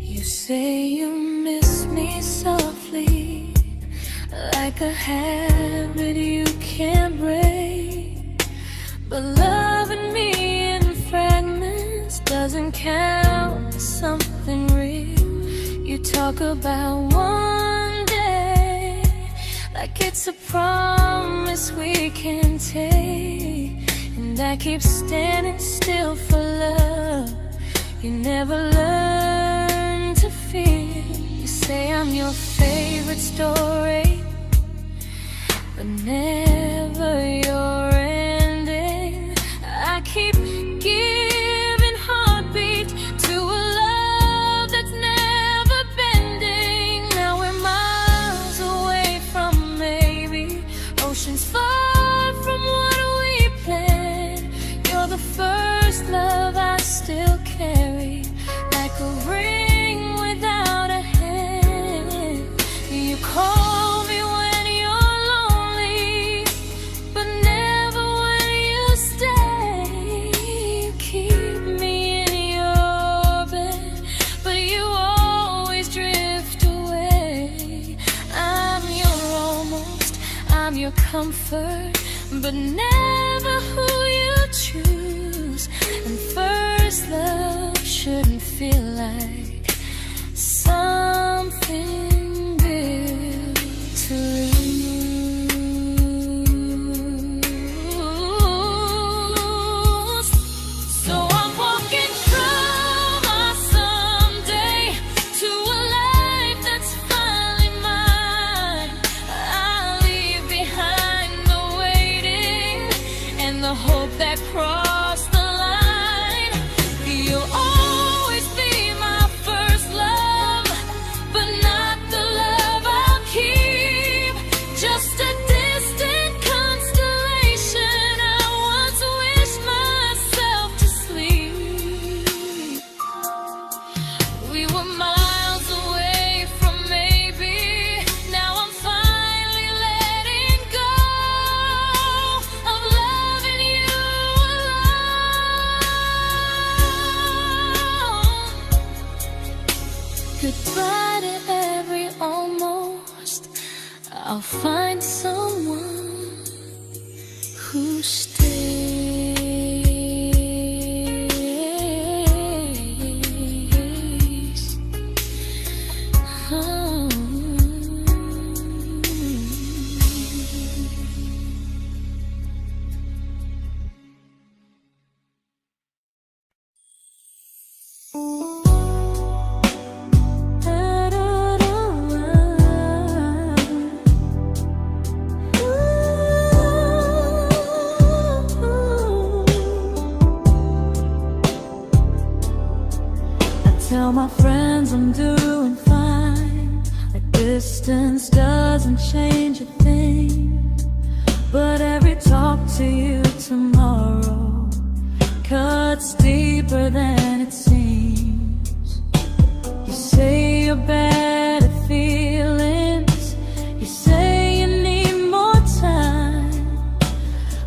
You say you miss me softly, like a habit you can't break. But loving me in fragments doesn't count as something real. You talk about one day like it's a promise we can take, and I keep standing still for love. You never learn to feel. You say I'm your favorite story, but never your ending. I keep giving heartbeat to a love that's never bending. Now we're miles away from maybe oceans far from what we planned. You're the first love I still carry, like a ring without a hand. You call me when you're lonely, but never when you stay. You keep me in your bed, but you always drift away. I'm your almost, I'm your comfort, but never who you choose. And first love shouldn't feel like something built to lose. So I'm walking through my someday to a life that's finally mine. I'll leave behind the waiting and the hope that crossed the line. You'll always be my first love, but not the love I'll keep. Just a distant constellation I once wished myself to sleep. We were miles away from maybe. Now I'm finally letting go of loving you alone. Goodbye to every almost. I'll find someone who stays. Oh. Tell my friends I'm doing fine, that distance doesn't change a thing. But every talk to you tomorrow cuts deeper than it seems. your better feelings. You say you need more time,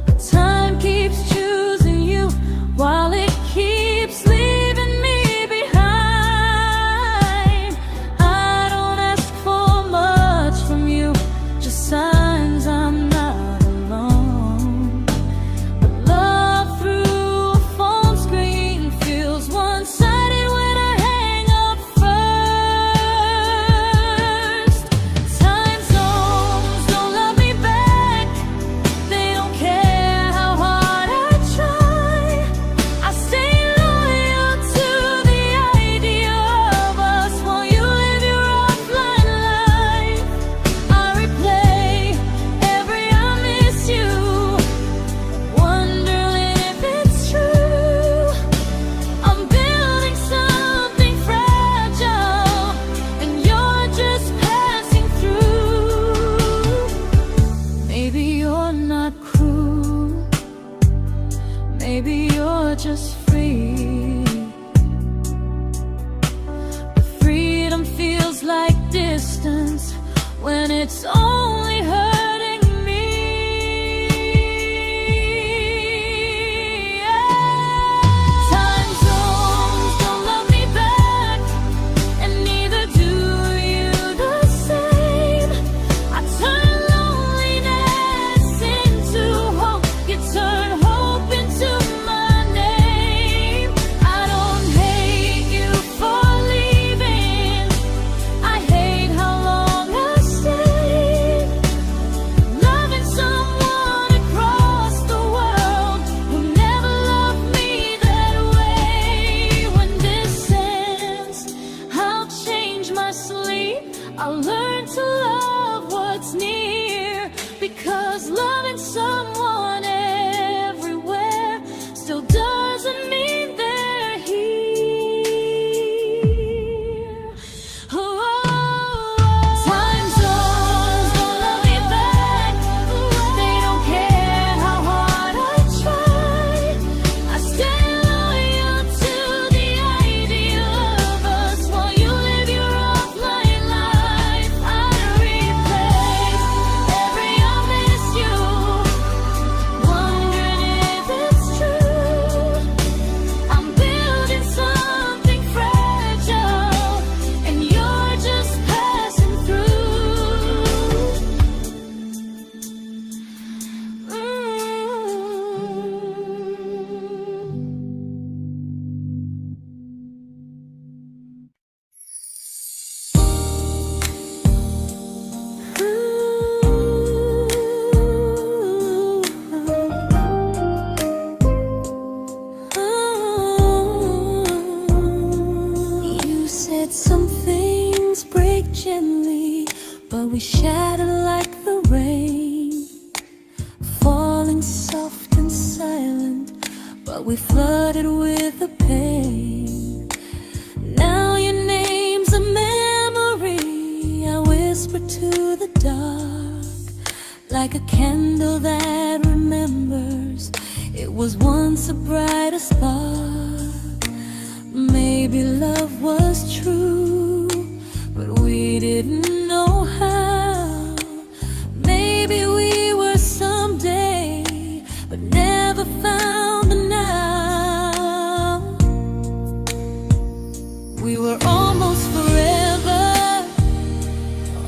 but time keeps choosing you while it keeps leaving me behind. I don't ask for much from you, just signs I'm not alone. But love through a phone screen feels one-sided when I hang up first. Time zones don't love me back, they don't care how hard I try. I stay loyal to the idea of us while you live your offline life. I replay every I miss you, wondering if it's true. I'm building something fragile, and you're just passing through. Maybe you're not cruel, maybe you're just free. But freedom feels like distance when it's only hurting me. Time zones don't love me back, and neither do you the same. I turn loneliness into hope, you turn hope into my name. I don't hate you for leaving, I hate how long I stayed. Loving someone across the world who never loved me that way. When this ends, I'll change my sleep, I'll learn to love what's near, because loving someone everywhere still doesn't mean they're here. Time zones don't love me back, they don't care how hard I try. I stay loyal to the idea of us while you live your offline life. I replace every I miss you, wondering if it's true. I'm building something fragile, and you're just passing through. You said some things break gently, but we shatter like the rain, falling soft and silent, but we flooded with the pain. Now your name's a memory I whisper to the dark, like a candle that remembers it was once a brighter spark. Maybe love was true, but we didn't know how. Maybe we were someday, but never found the now. We were almost forever,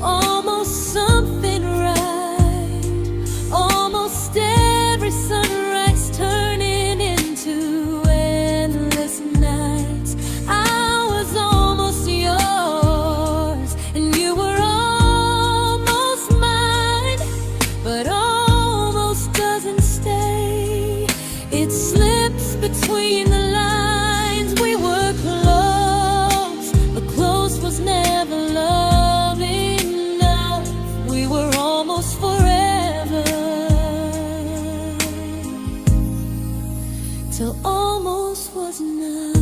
almost something right, almost every sunrise turning into endless nights. I was almost yours, and you were almost mine, but almost doesn't stay. It slips between the lines. We were close, but close was never love enough. We were almost forever, till almost was enough.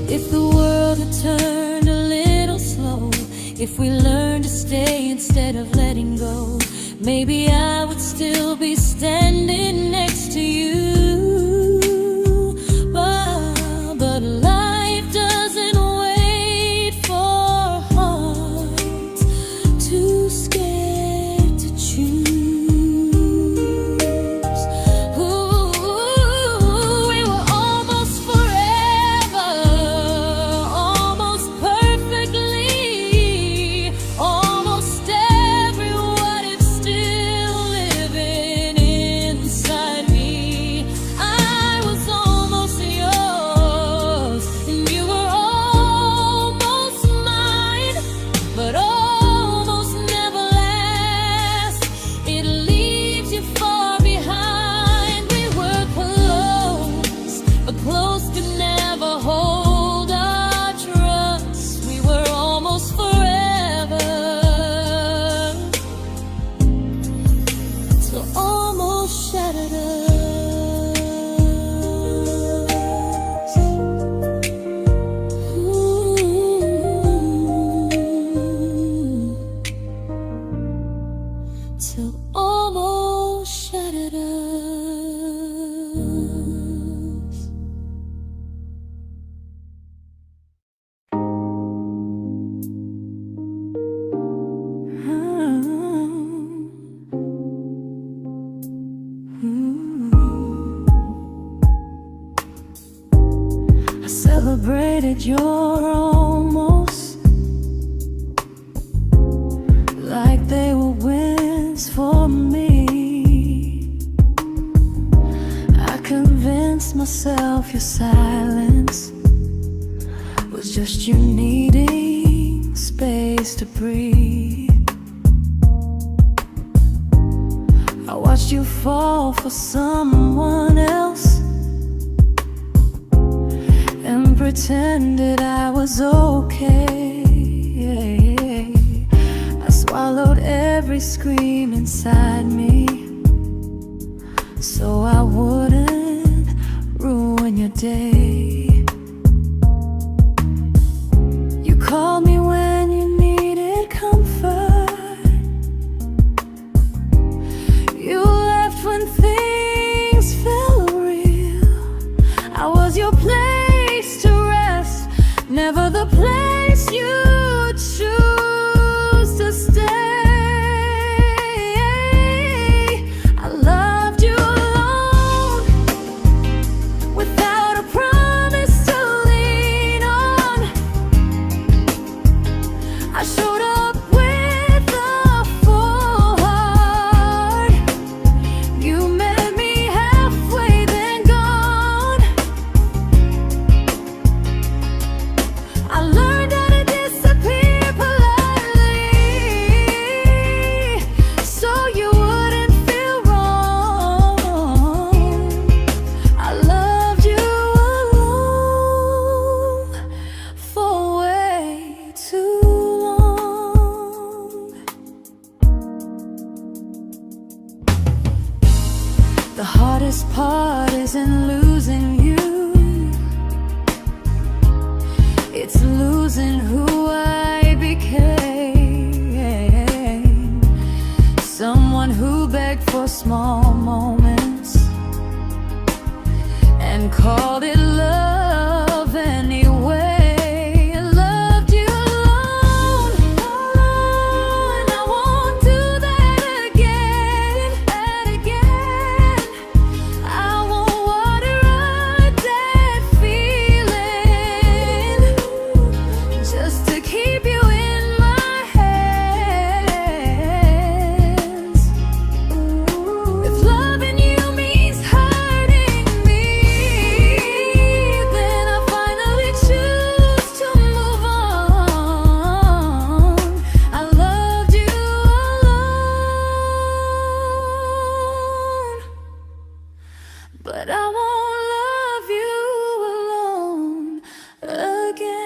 If the world had turned a little slow, if we learned to stay instead of letting go, maybe I would still be standing next to you. But life doesn't celebrated your almost like they were wins for me. I convinced myself your silence was just you needing space to breathe. I watched you fall for someone else and pretended I was okay. I swallowed every scream inside me so I wouldn't ruin your day. You called me when you needed comfort. You left when things felt real. I was your place to rest, never the place you choose to stay. I loved you alone, without a promise to lean on. I showed up with a full heart. You met me halfway, then gone. I learned how to disappear politely, so you wouldn't feel wrong. I loved you alone for way too long. The hardest part isn't losing you, it's losing who I became. Someone who begged for small moments and called it love anyway. I loved you alone, and I won't do that again. I won't water a dead feeling just to keep you in my hands. If loving you means hurting me, then I finally choose to move on. I loved you alone, but I won't love you alone again.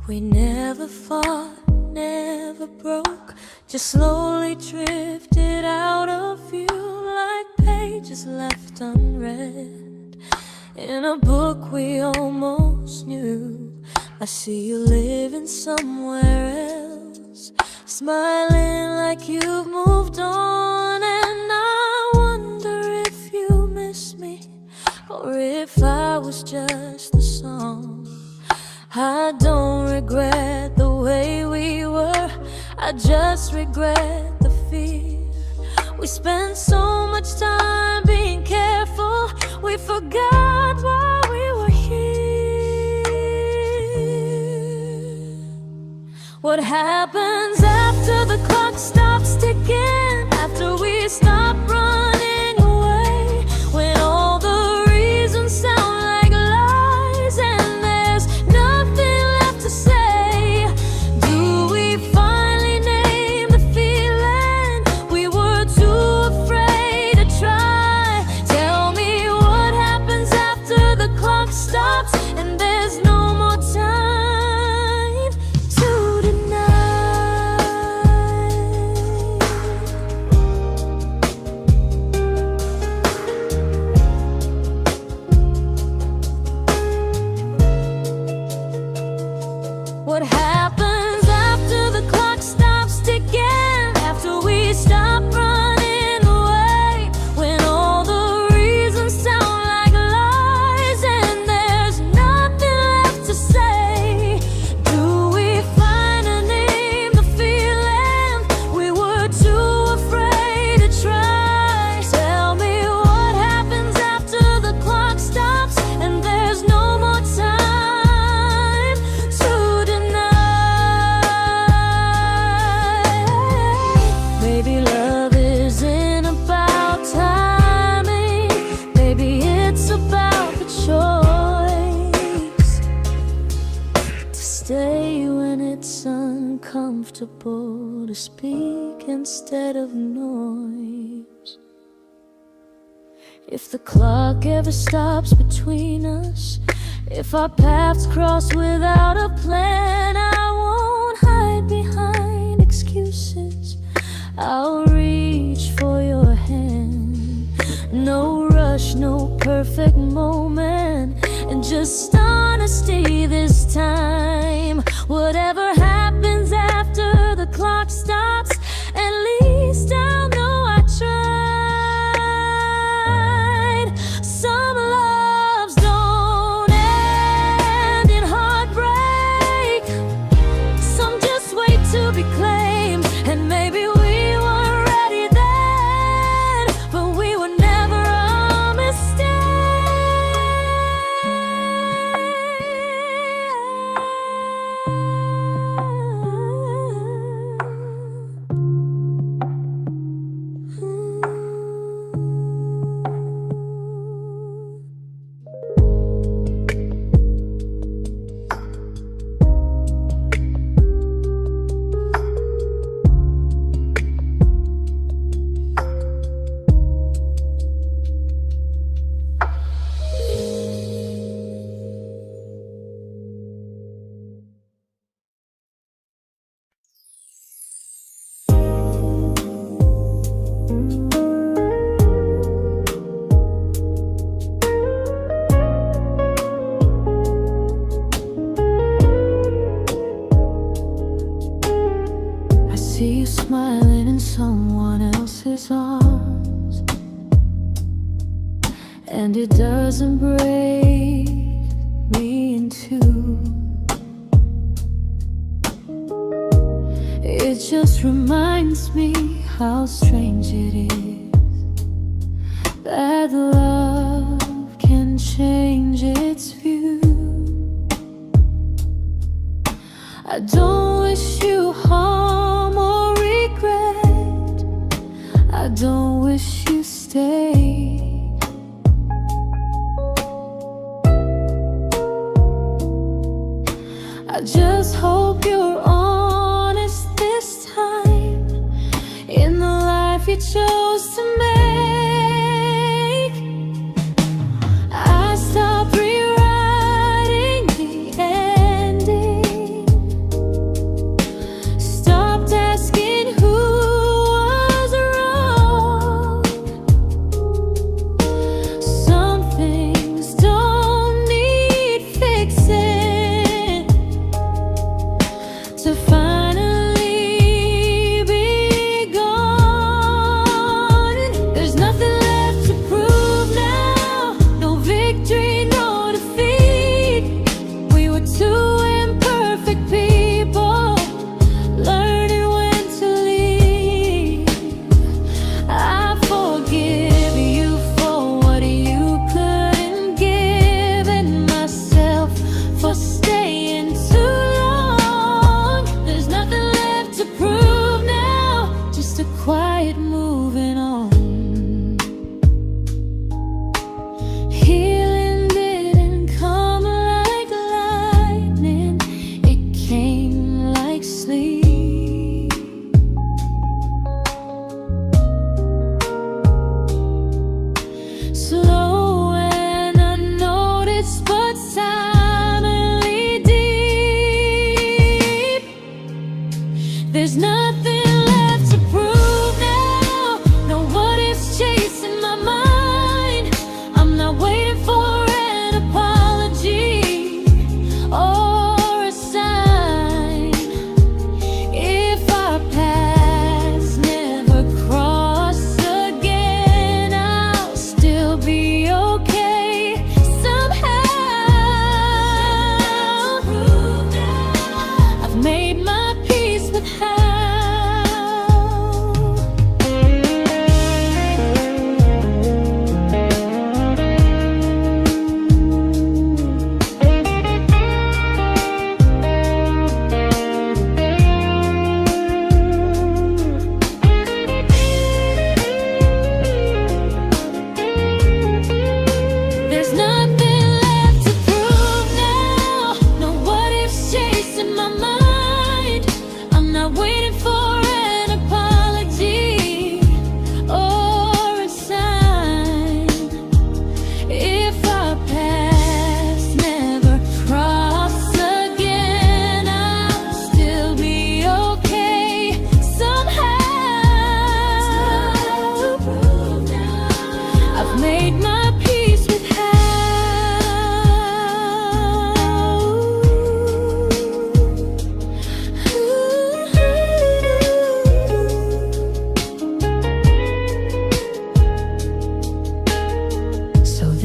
We never fought, never broke, just slowly drifted out of view like pages left unread in a book we almost knew. I see you living somewhere else, smiling like you've moved on, and I wonder if you miss me or if I was just the song. I don't regret the way we were, I just regret the fear. We spent so much time being careful, we forgot why we were here. What happens after the clock stops ticking, after we stop running away, when all the reasons sound like lies and there's nothing left to say? Do we finally name the feeling we were too afraid to try? Tell me what happens after the clock stops and there's no more time to deny. comfortable to speak instead of noise. If the clock ever stops between us, if our paths cross without a plan, I won't hide behind excuses. I'll reach for your hand. No rush, no perfect moment, and just honesty this time. Whatever happens after the clock stops, at least I'll know I tried. Some loves don't end in heartbreak, some just wait to be claimed. And maybe we weren't ready then, but we were never a mistake. I see you smiling in someone else's arms, and it doesn't break me in two. It just reminds me how strange it is that love can change its view. I don't wish you harm or regret. I don't wish you stay. I just hope you're honest this time in the life you chose to make. I stopped rewriting the ending, stopped asking who was wrong.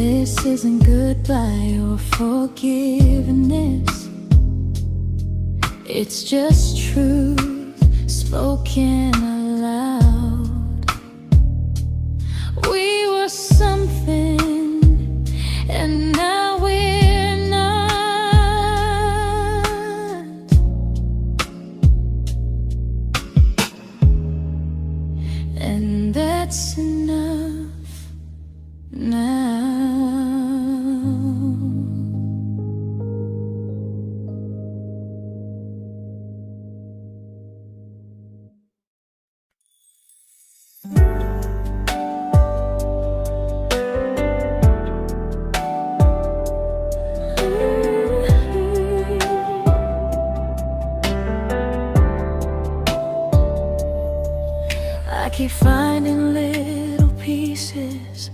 This isn't goodbye or forgiveness. It's just truth spoken aloud. We were something, and now we're not. And that's enough now. I keep finding little pieces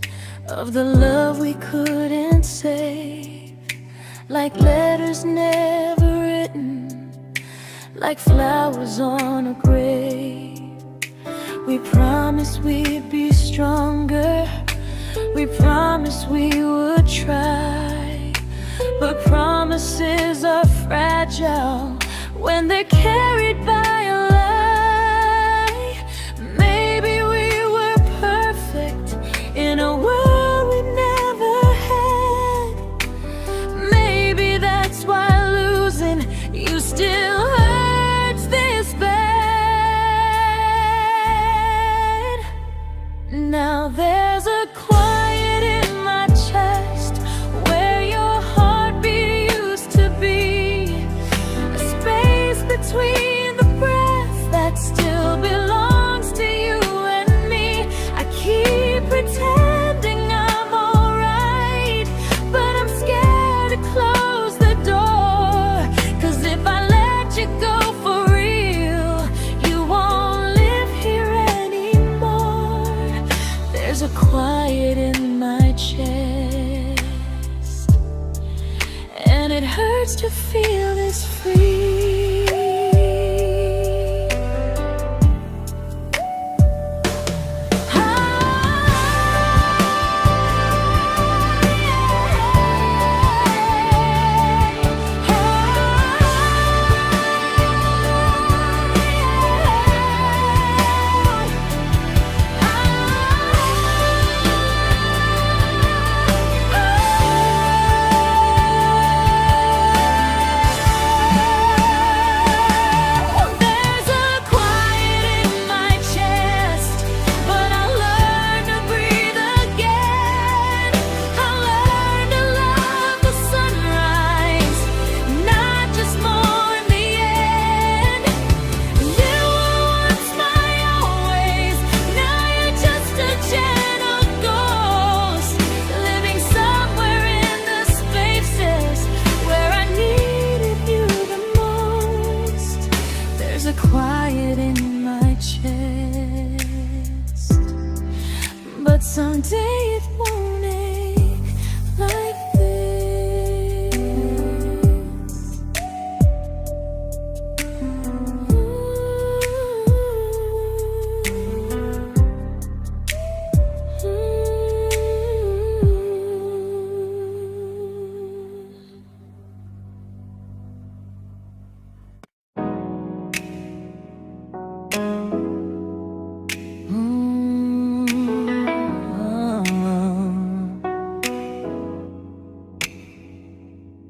of the love we couldn't save, like letters never written, like flowers on a grave. We promised we'd be stronger, we promised we would try, but promises are fragile when they're carried by a lie. Maybe we were perfect in a world we never had. Maybe that's why losing you still hurts this bad. Now there's a quiet in my chest where your heartbeat used to be, a space between the breaths that still belongs to you and me. I keep pretending I'm alright, but I'm scared to close the door, 'cause if I let you go for real, you won't live here anymore. There's a quiet in my chest, and it hurts to feel this free. Quiet in my chest, but someday it won't ache like this.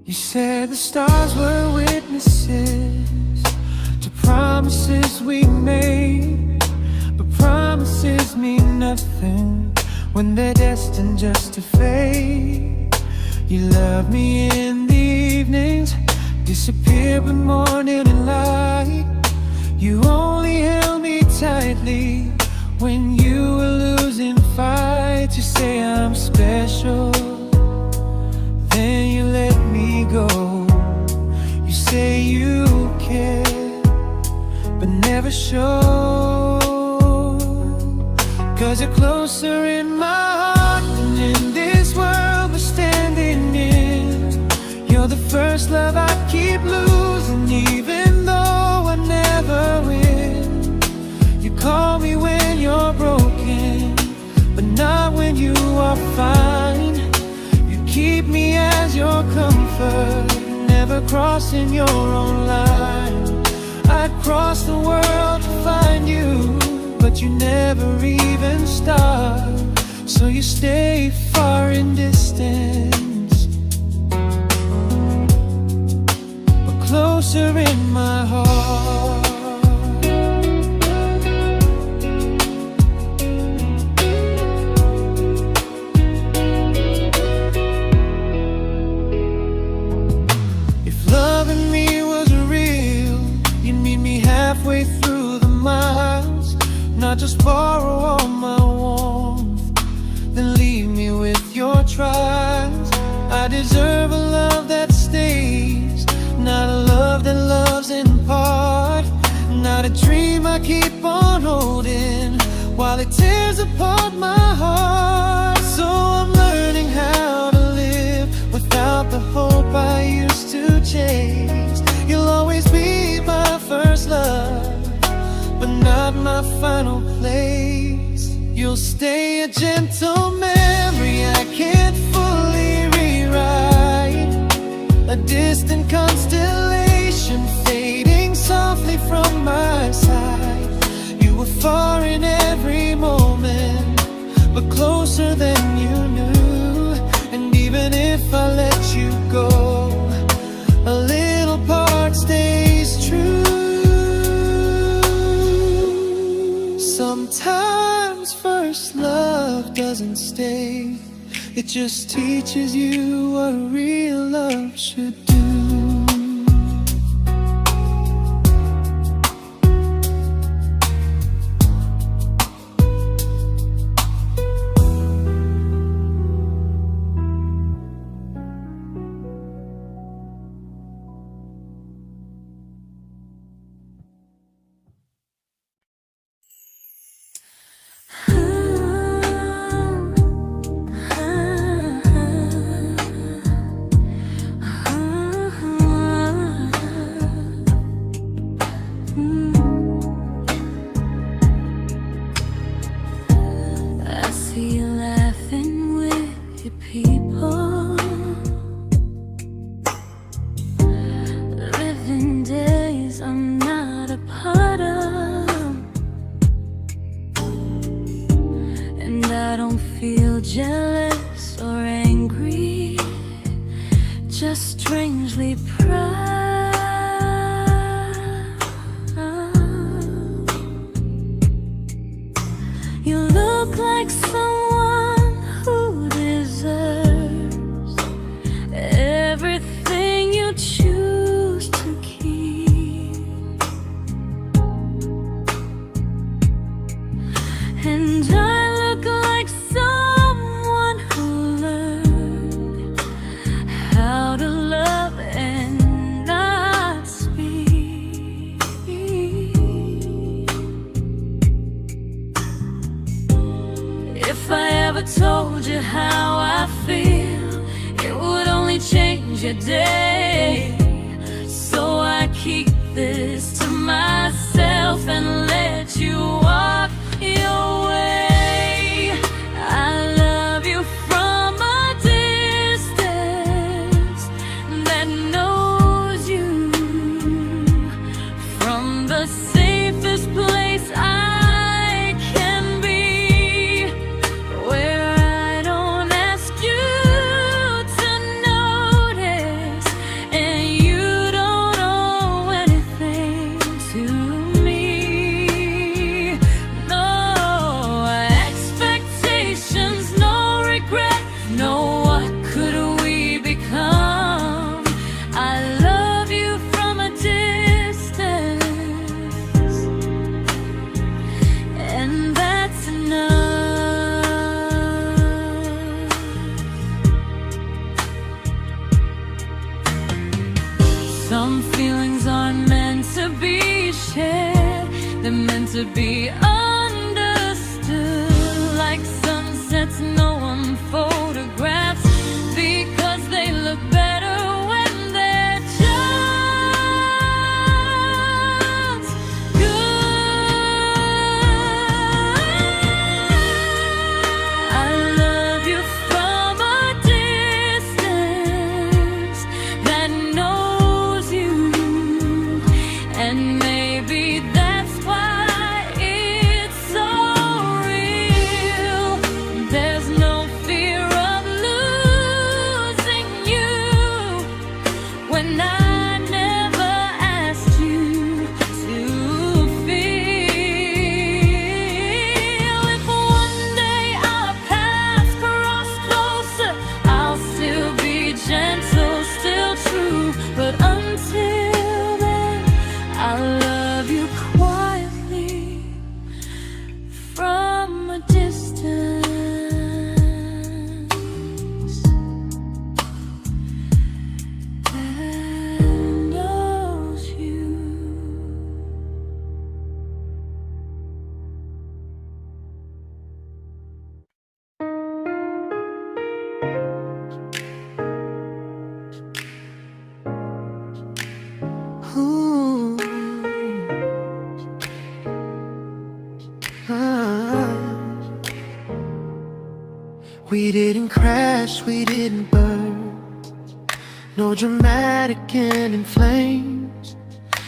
You said the stars were witnesses to promises we made, but promises mean nothing when they're destined just to fade. You love me in the evenings, disappear when morning and light. You only held me tightly when you were losing fights. You say I'm special, then you let me go. You say you care, but never show, 'cause you're closer in my heart than in this world we're standing in. You're the first love I keep losing, even though I never win. You call me when you're broken, but not when you are fine. effort, never crossing your own line. I'd cross the world to find you, but you never even start. So you stay far in distance, but closer in my heart. Halfway through the miles, not just borrow all my warmth, then leave me with your trials. I deserve a love that stays, not a love that loves in part, not a dream I keep on holding while it tears apart my heart. So I'm learning how to live without the hope I used to chase. You'll always be my first love, but not my final place. You'll stay a gentle memory I can't fully rewrite, a distant constellation fading softly from my side. You were far in every moment, but closer than you knew. And even if I let you go, a little part stays true. Sometimes first love doesn't stay, it just teaches you what real love should do. Jealous or angry, just strangely proud. You look like someone who deserves everything you choose to keep. And I look like someone who learned how to love and not speak. If I ever told you how I feel, it would only change your day. So I keep this to myself and let you walk your way. I love you from a distance that knows you, from the safest place I can be, where I don't ask you to notice and you don't owe anything to me. No expectations, no regret, no what could we become. I love you from a distance, and that's enough. Some feelings aren't meant to be shared, they're meant to be understood. Like sunsets no one photographs, because they look better when they're just good. I love you from a distance We didn't crash, we didn't burn. No dramatic end in flames.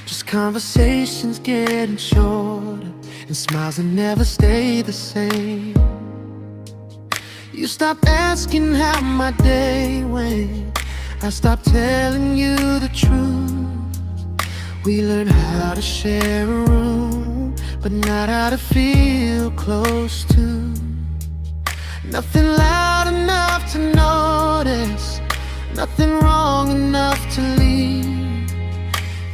Just conversations getting shorter, and smiles that never stay the same. You stopped asking how my day went. I stopped telling you the truth. We learned how to share a room, but not how to feel close to. Nothing loud enough to notice, nothing wrong enough to leave.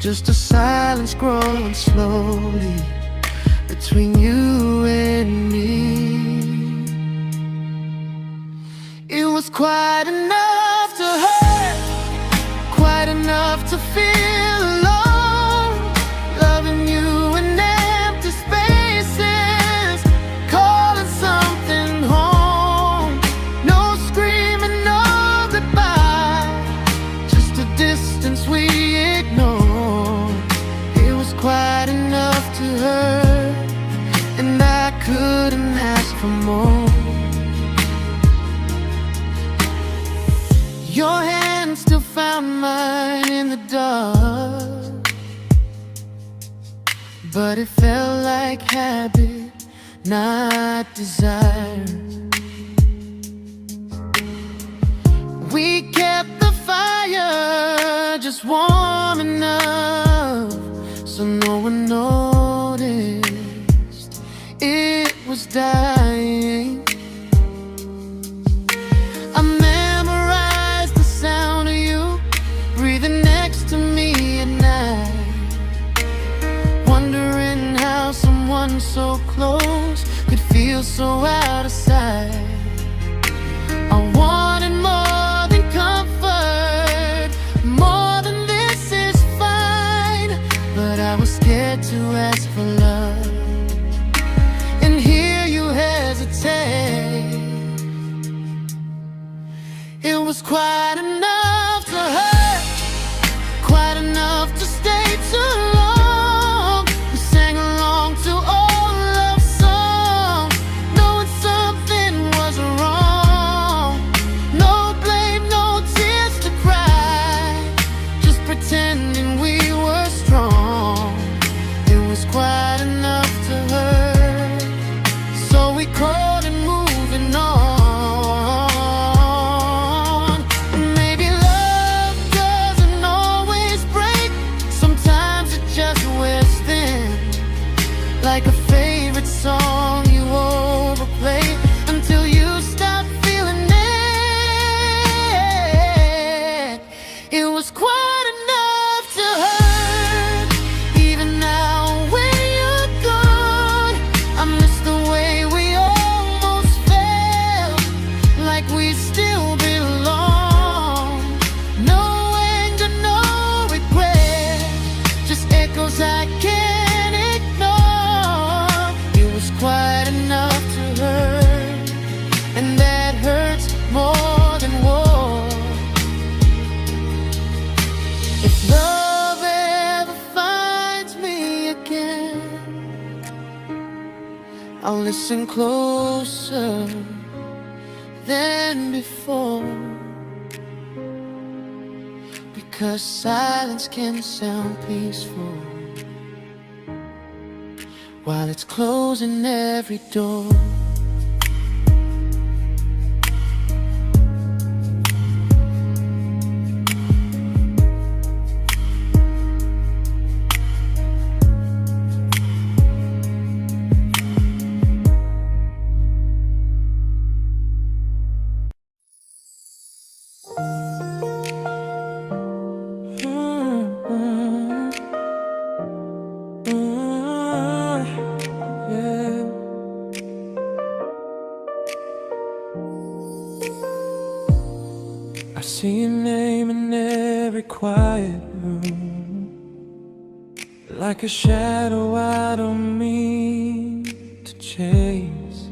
Just a silence growing slowly between you and me. It was quite enough to hurt, quite enough to feel alone. Loving you in empty spaces, calling something home. No screaming, no goodbye, just a distance we ignored. It was quite enough to hurt, and I couldn't ask for more. Your hand still found mine in the dark, but it felt like habit, not desire. We kept the fire just warm enough so no one noticed it was dying. I memorized the sound of you breathing next to me at night, wondering how someone so close could feel so out of sight. I wanted more than comfort, more than this is fine, but I was scared to ask for love and hear you hesitate. It was quite enough to hurt, quite enough to stay too long. We sang along to old love songs, knowing something was wrong. No blame, no tears to cry, just pretending we were strong. It was quite enough to hurt, so we crawled and moving on. Like a favorite song you overplay until you stop feeling it. It was quite enough to hurt. Even now when you're gone, I miss the way we almost felt, like we still belong. No anger, no regret, just echoes I can't ignore. It was quite enough to hurt, and that hurts more than war. If love ever finds me again, I'll listen closer than before, because silence can sound peaceful while it's closing every door. I see your name in every quiet room, like a shadow I don't mean to chase.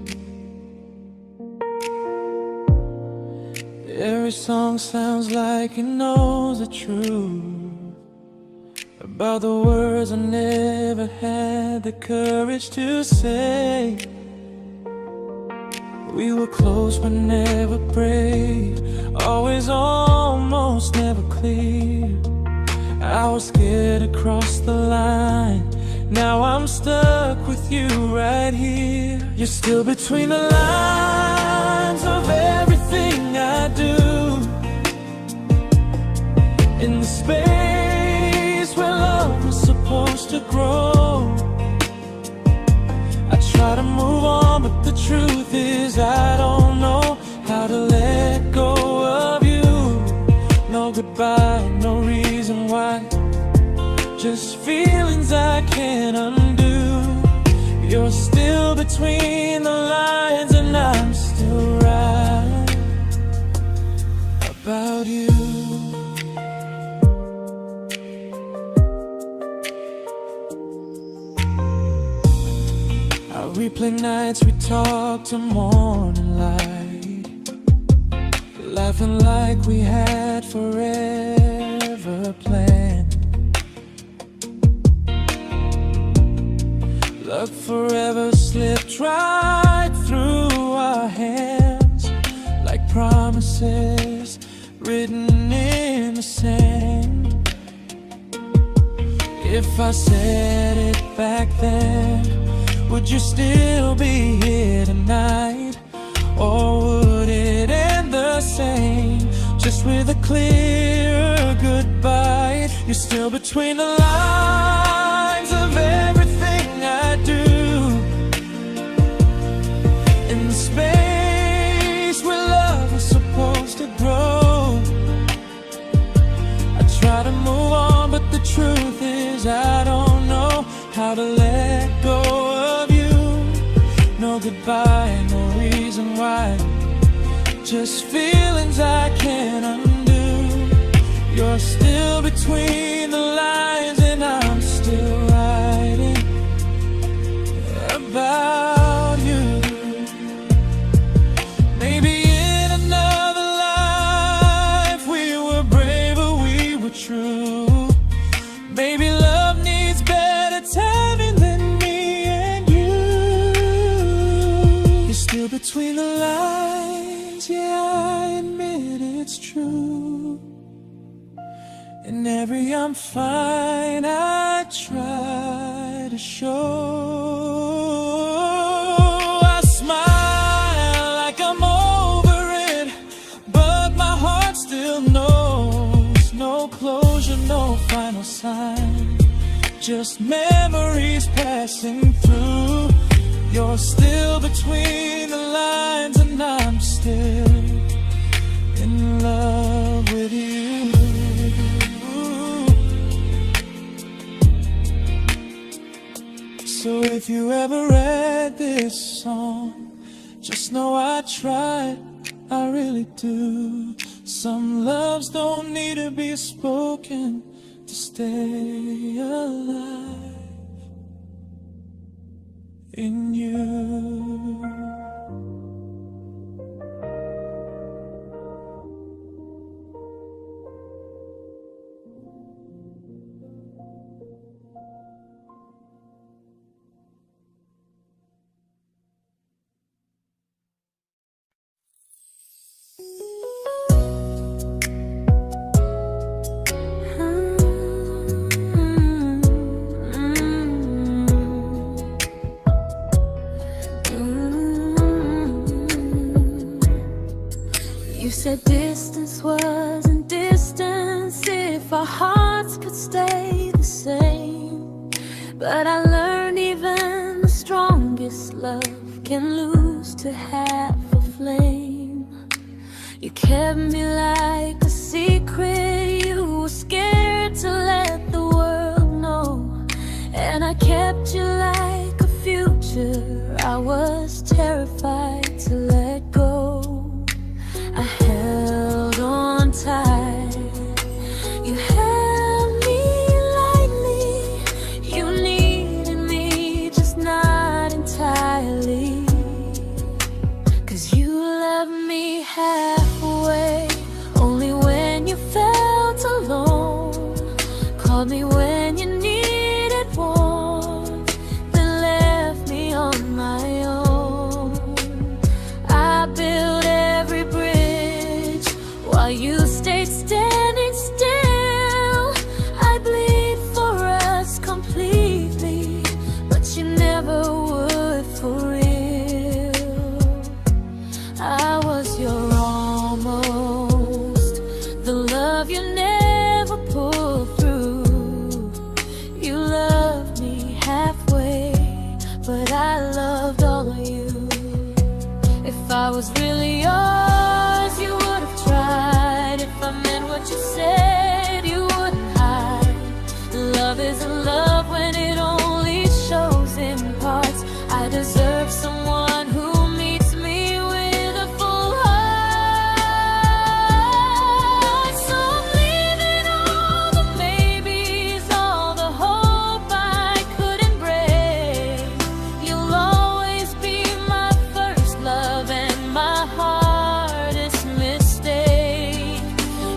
Every song sounds like it knows the truth about the words I never had the courage to say. We were close but never brave, always almost, never clear. I was scared to cross the line. Now I'm stuck with you right here. You're still between the lines of everything I do, in the space where love was supposed to grow. I try to move on, but the truth is I don't know how to let go of you. No goodbye, no reason why, just feelings I can't undo. You're still between the lines and I'm still right about you. I replay nights we talk to morning light, laughing like we had forever planned. Luck forever slipped right through our hands, like promises written in the sand. If I said it back then, would you still be here tonight? Or would it end the same, just with a clearer goodbye? You're still between the lines of everything I do, in the space where love was supposed to grow. I try to move on, but the truth is I don't know how to let go of you. No goodbye, no reason why, just feelings I can't undo. You're still between the lines and I'm still writing about you. Maybe in another life we were braver, we were true. Maybe love needs better timing than me and you. You're still between the lines, yeah, I admit it's true. In every I'm fine I try to show. I smile like I'm over it, but my heart still knows. No closure, no final sign, just memories passing through. You're still between the lines and I'm still in love with you. So if you ever read this song, just know I tried, I really do. Some loves don't need to be spoken to stay alive in you. You said distance wasn't distance if our hearts could stay the same. But I learned even the strongest love can lose to half a flame. You kept me like a secret, you were scared to let the world know. And I kept you like a future, I was terrified to let go. I held on tight, you held me lightly. You needed me, just not entirely. 'Cause you loved me halfway, only when you felt alone. Called me when you needed warmth, then left me on my own. I you stayed standing still. I bleed for us completely, but you never would for real. I was your almost, the love you never pulled through. You loved me halfway, but I loved all of you. If I was really yours, you would have tried. If I meant what you said, you wouldn't hide. Love isn't love when it only shows in parts. I deserve someone who meets me with a full heart. So I'm leaving all the maybes, all the hope I couldn't break. You'll always be my first love and my hardest mistake.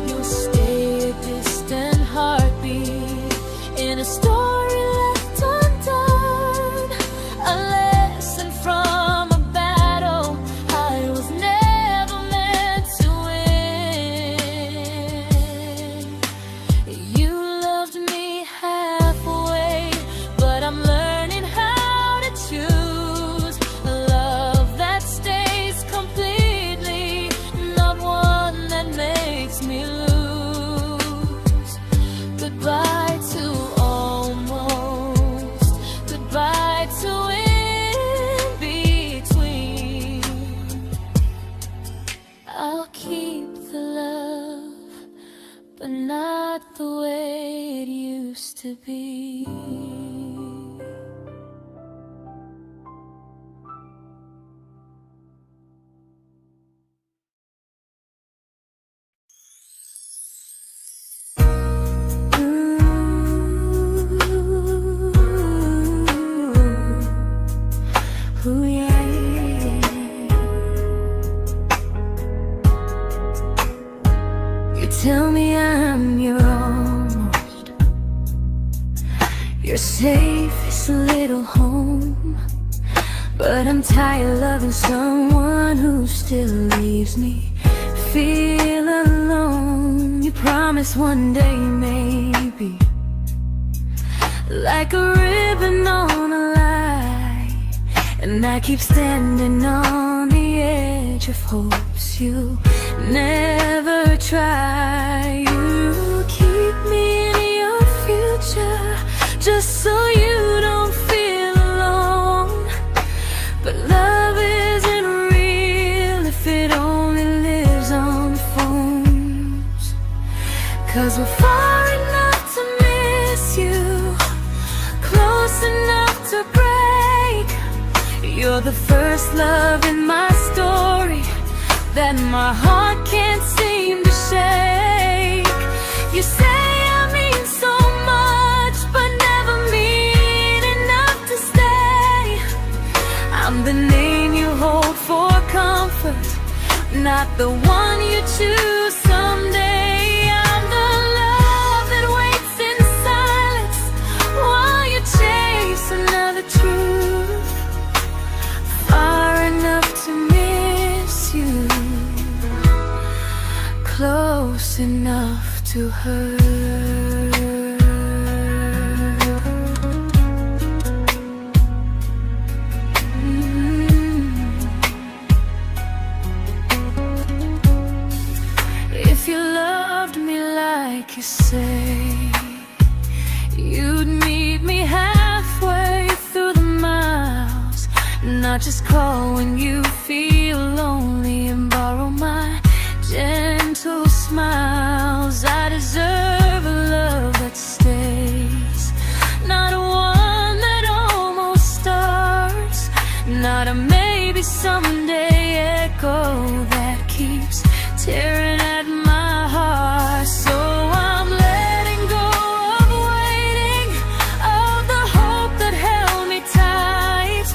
You'll stay a distant heartbeat in a story left undone, a lesson from a battle I was never meant to win. You loved me halfway, but I'm learning how to choose a love that stays completely, not one that makes me lose. Goodbye to almost, goodbye to in between. I'll keep the love, but not the way it used to be. Ooh, yeah, yeah. You tell me I'm your almost, your safest little home, but I'm tired loving someone who still leaves me feel alone. You promise one day maybe, like a ribbon on a line, and I keep standing on the edge of hopes you never try. You keep me in your future just so you don't feel alone. But love isn't real if it only lives on phones. 'Cause we're far enough to miss you, close enough to break. You're the first love in my story that my heart can't seem to shake. You say I mean so much, but never mean enough to stay. I'm the name you hold for comfort, not the one you choose someday. I'm the love that waits in silence while you chase another truth. Far enough to miss you, close enough to hurt. If you loved me like you say, you'd meet me halfway through the miles, not just call when you feel lonely and borrow my gentle smiles. I deserve a love that stays, not one that almost starts, not a maybe someday echo that keeps tearing at my heart. So I'm letting go of waiting, of the hope that held me tight.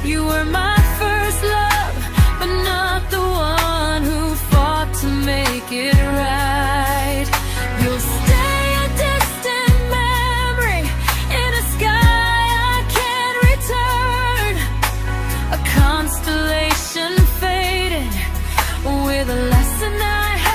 You were my first love, but not the one who fought to make it right. You'll stay a distant memory in a sky I can't return, a constellation faded with a lesson I had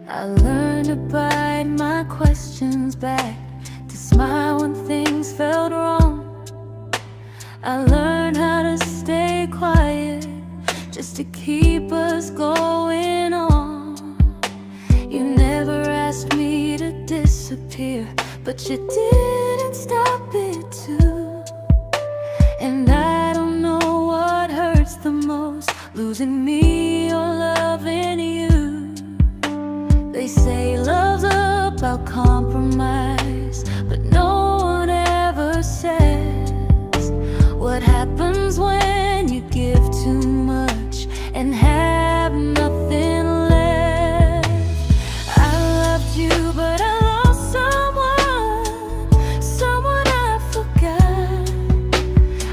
I learned to bite my questions back, to smile when things felt wrong. I learned how to stay quiet, just to keep us going on. You never asked me to disappear, but you didn't stop it too. And I don't know what hurts the most, losing me or loving you. They say love's about compromise, but no one ever says what happens when you give too much and have nothing left. I loved you, but I lost someone I forgot.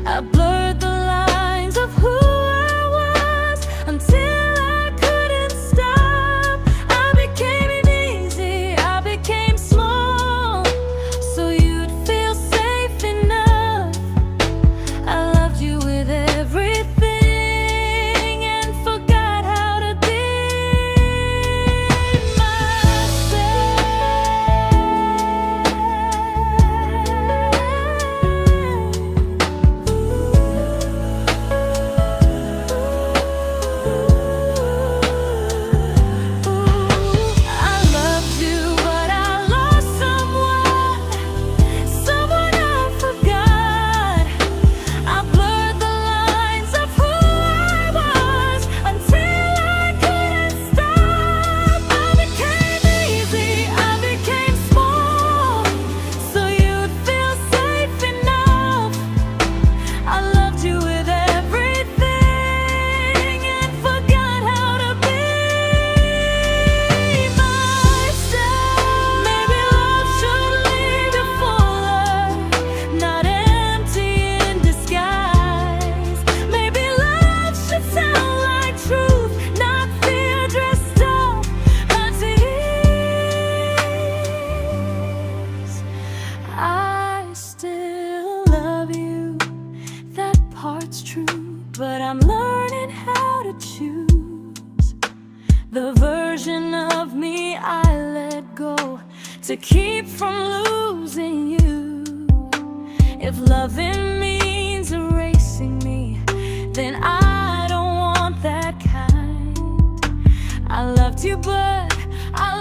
I blurred the lines of who I was until I couldn't stop. I became easy, I became small, so you'd feel safe enough. I loved you with everything and forgot how to be but I'm learning how to choose the version of me I let go to keep from losing you. If loving means erasing me, then I don't want that kind. I loved you, but I